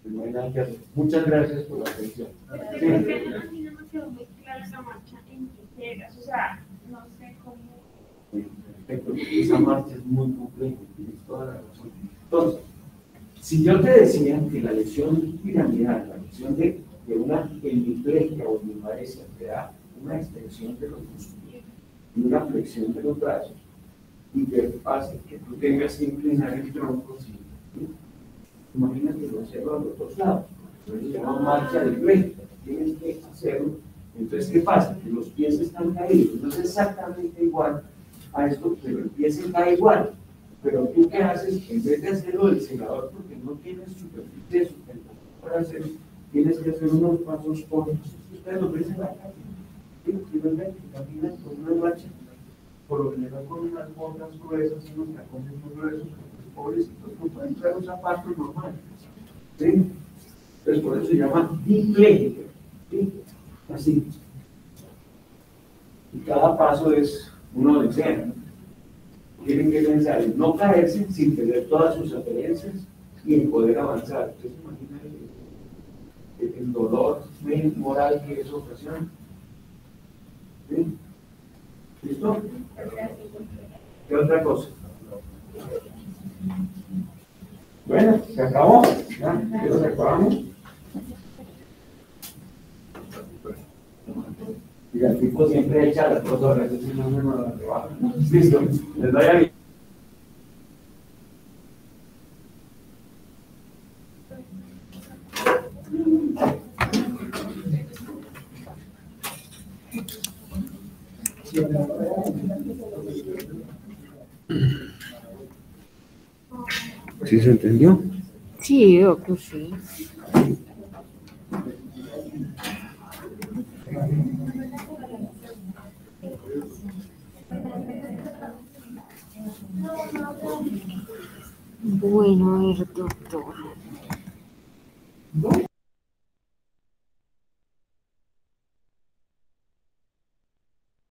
pues no hay nada que hacer. Muchas gracias por la atención. Sí. A mí no me quedó muy clara esa marcha en que llegas, o sea, no sé cómo. Sí, perfecto, esa marcha es muy compleja, tienes toda la razón. Entonces, si yo te decía que la lesión piramidal, la lesión de una hemiplegia o hemiparesia te da una extensión de los músculos y una flexión de los brazos, y que pase que tú tengas que inclinar el tronco, ¿sí? Imagínate lo hacerlo a los dos lados. Entonces se llama marcha de play. Tienes que hacerlo. Entonces, ¿qué pasa? Que los pies están caídos. No es exactamente igual a esto, pero el pie se cae igual. Pero tú, ¿qué haces? En vez de hacerlo del segador, porque no tienes superficie de sustentación para hacerlo, tienes que hacer unos pasos cortos. Ustedes lo ven en la calle. Simplemente caminan con una marcha. Por lo general con unas botas gruesas y unos tacones muy gruesos, los pobrecitos no pueden usar un zapato normal. ¿Sí? Entonces por eso se llama diplégica. ¿Sí? Así. Y cada paso es uno de escena. Tienen que pensar en no caerse sin perder todas sus apariencias y en poder avanzar. Entonces imagínense el dolor moral que eso ocasiona. ¿Sí? ¿Listo? ¿Qué otra cosa? Bueno, se acabó. ¿Ya? ¿Ya lo acabamos? Y el tipo siempre echa las 2 horas, eso no me lo trabaja. Listo, les doy a ¿Sí se entendió? Sí, veo que sí. Bueno, a ver, doctor.